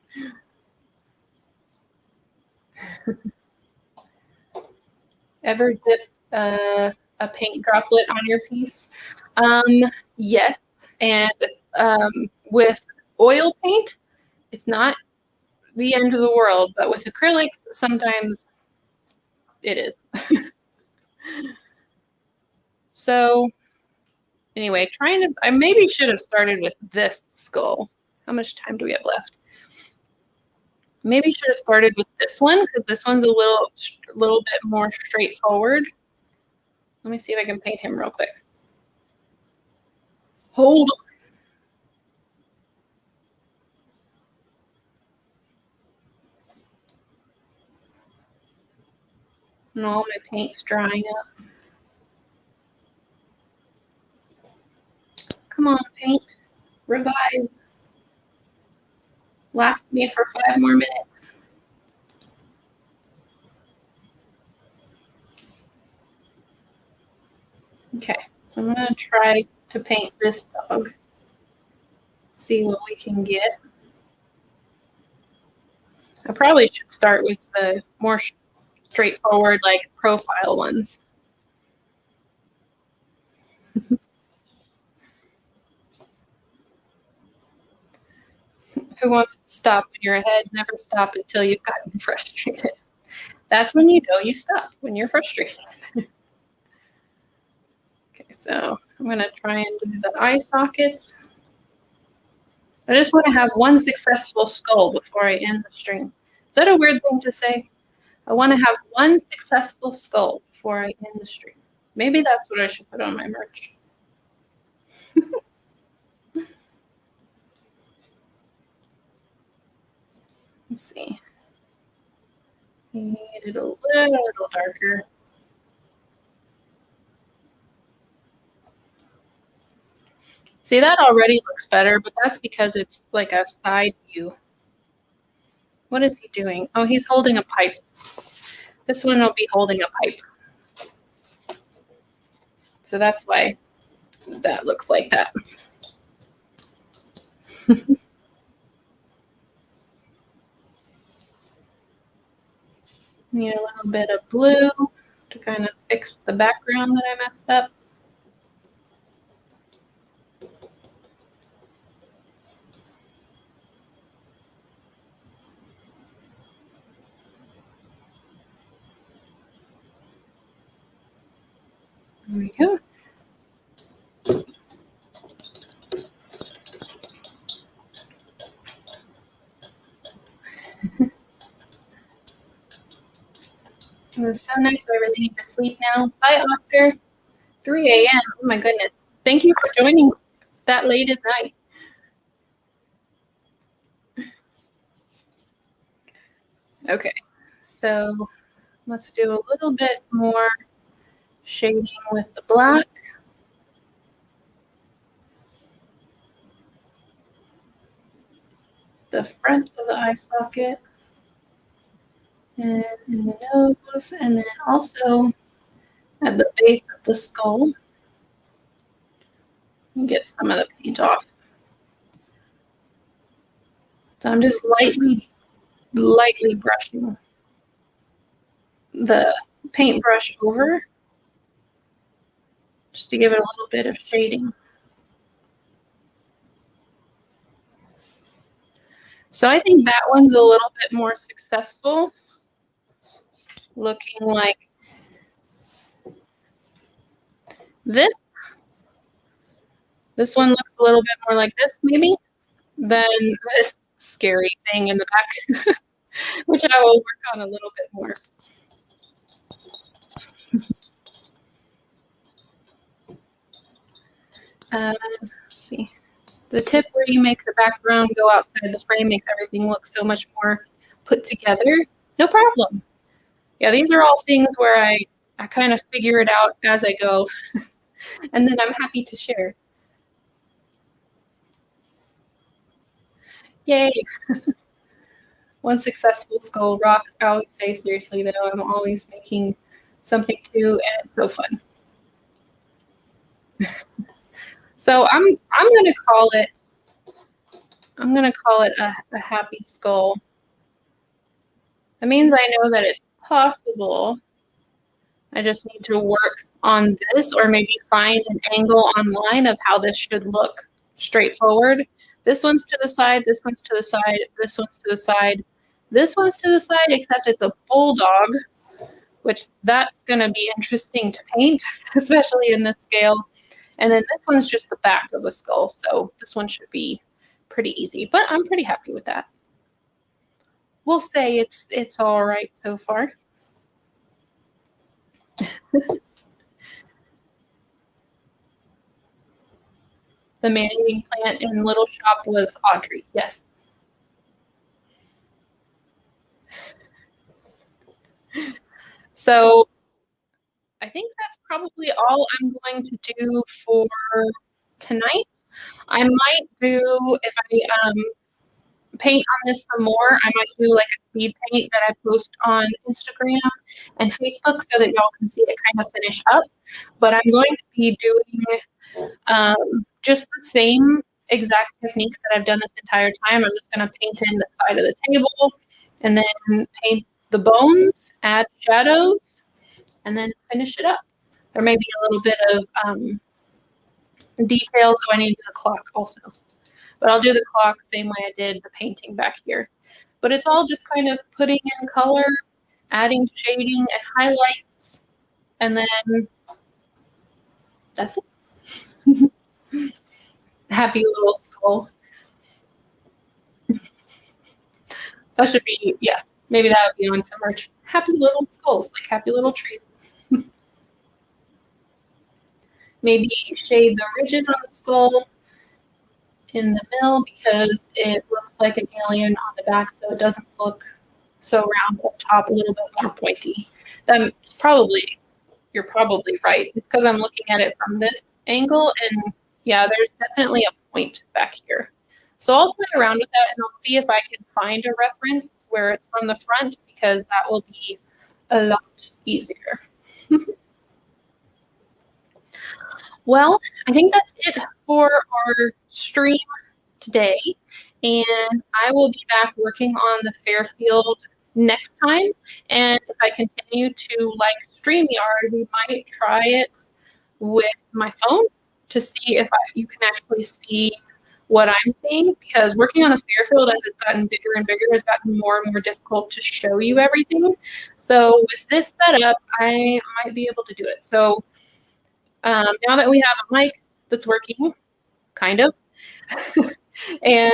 Ever dip a paint droplet on your piece? Yes, and with oil paint, it's not the end of the world, but with acrylics, sometimes it is. So anyway, I maybe should have started with this skull. How much time do we have left? Maybe should have started with this one because this one's a little bit more straightforward. Let me see if I can paint him real quick. Hold on. And all my paint's drying up. Come on, paint. Revive. Last me for 5 more minutes. Okay, so I'm going to try to paint this dog. See what we can get. I probably should start with the more straightforward, like profile ones. Who wants to stop when you're ahead? Never stop until you've gotten frustrated. That's when you know you stop, when you're frustrated. Okay, so I'm going to try and do the eye sockets. I just want to have one successful skull before I end the stream. Is that a weird thing to say? I want to have one successful skull before I end the stream. Maybe that's what I should put on my merch. Let's see. Need it a little darker. See, that already looks better, but that's because it's like a side view. What is he doing? Oh, he's holding a pipe. This one will be holding a pipe. So that's why that looks like that. Need a little bit of blue to kind of fix the background that I messed up. There we go. It was so nice. I really need to sleep now. Bye, Oscar. 3 a.m. Oh my goodness. Thank you for joining that late at night. Okay, so let's do a little bit more shading with the black. The front of the eye socket and in the nose, and then also at the base of the skull. Get some of the paint off. So I'm just lightly brushing the paintbrush over just to give it a little bit of shading. So I think that one's a little bit more successful, looking like this. This one looks a little bit more like this, maybe, than this scary thing in the back, which I will work on a little bit more. Let's see. The tip where you make the background go outside the frame makes everything look so much more put together. No problem. Yeah, these are all things where I kind of figure it out as I go, and then I'm happy to share. Yay. One successful skull rocks. I always say, seriously though, I'm always making something too, and it's so fun. So I'm gonna call it a happy skull. That means I know that it's possible. I just need to work on this, or maybe find an angle online of how this should look straightforward. This one's to the side, this one's to the side, this one's to the side, this one's to the side, except it's a bulldog, which that's going to be interesting to paint, especially in this scale. And then this one's just the back of a skull, so this one should be pretty easy, but I'm pretty happy with that. We'll say it's all right so far. The man-eating plant in Little Shop was Audrey, yes. So I think that's probably all I'm going to do for tonight. I might do, if I paint on this some more, I might do like a speed paint that I post on Instagram and Facebook so that y'all can see it kind of finish up. But I'm going to be doing just the same exact techniques that I've done this entire time. I'm just going to paint in the side of the table and then paint the bones, add shadows, and then finish it up. There may be a little bit of detail, so I need to do the clock also. But I'll do the clock same way I did the painting back here. But it's all just kind of putting in color, adding shading and highlights, and then that's it. Happy little skull. That should be, yeah, maybe that would be on some merch. Happy little skulls, like happy little trees. Maybe shade the ridges on the skull in the middle because it looks like an alien on the back, so it doesn't look so round up top, a little bit more pointy. That's probably, you're probably right. It's because I'm looking at it from this angle, and yeah, there's definitely a point back here. So I'll play around with that, and I'll see if I can find a reference where it's from the front, because that will be a lot easier. Well, I think that's it for our stream today, and I will be back working on the Fairfield next time. And if I continue to like Streamyard, we might try it with my phone to see if you can actually see what I'm seeing, because working on a Fairfield as it's gotten bigger and bigger has gotten more and more difficult to show you everything. So with this setup, I might be able to do it. So now that we have a mic that's working, kind of, and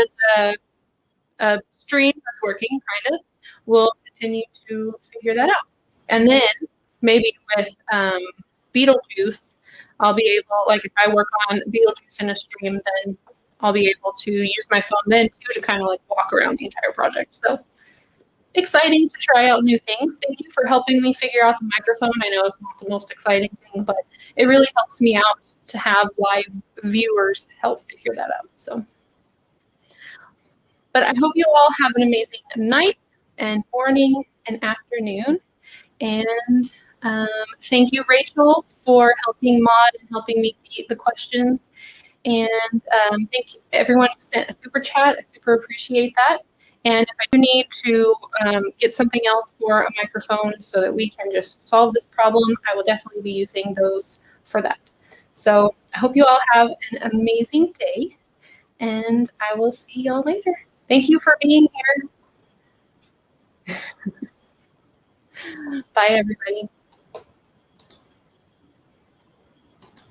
a stream that's working, kind of, we'll continue to figure that out. And then maybe with Beetlejuice, I'll be able, like if I work on Beetlejuice in a stream, then I'll be able to use my phone then too to kind of like walk around the entire project. So exciting to try out new things. Thank you for helping me figure out the microphone. I know it's not the most exciting thing, but it really helps me out to have live viewers help figure that out. So, but I hope you all have an amazing night and morning and afternoon. And thank you, Rachel, for helping mod and helping me see the questions. And thank everyone who sent a super chat. I super appreciate that. And if I do need to get something else for a microphone so that we can just solve this problem, I will definitely be using those for that. So I hope you all have an amazing day, and I will see y'all later. Thank you for being here. Bye, everybody.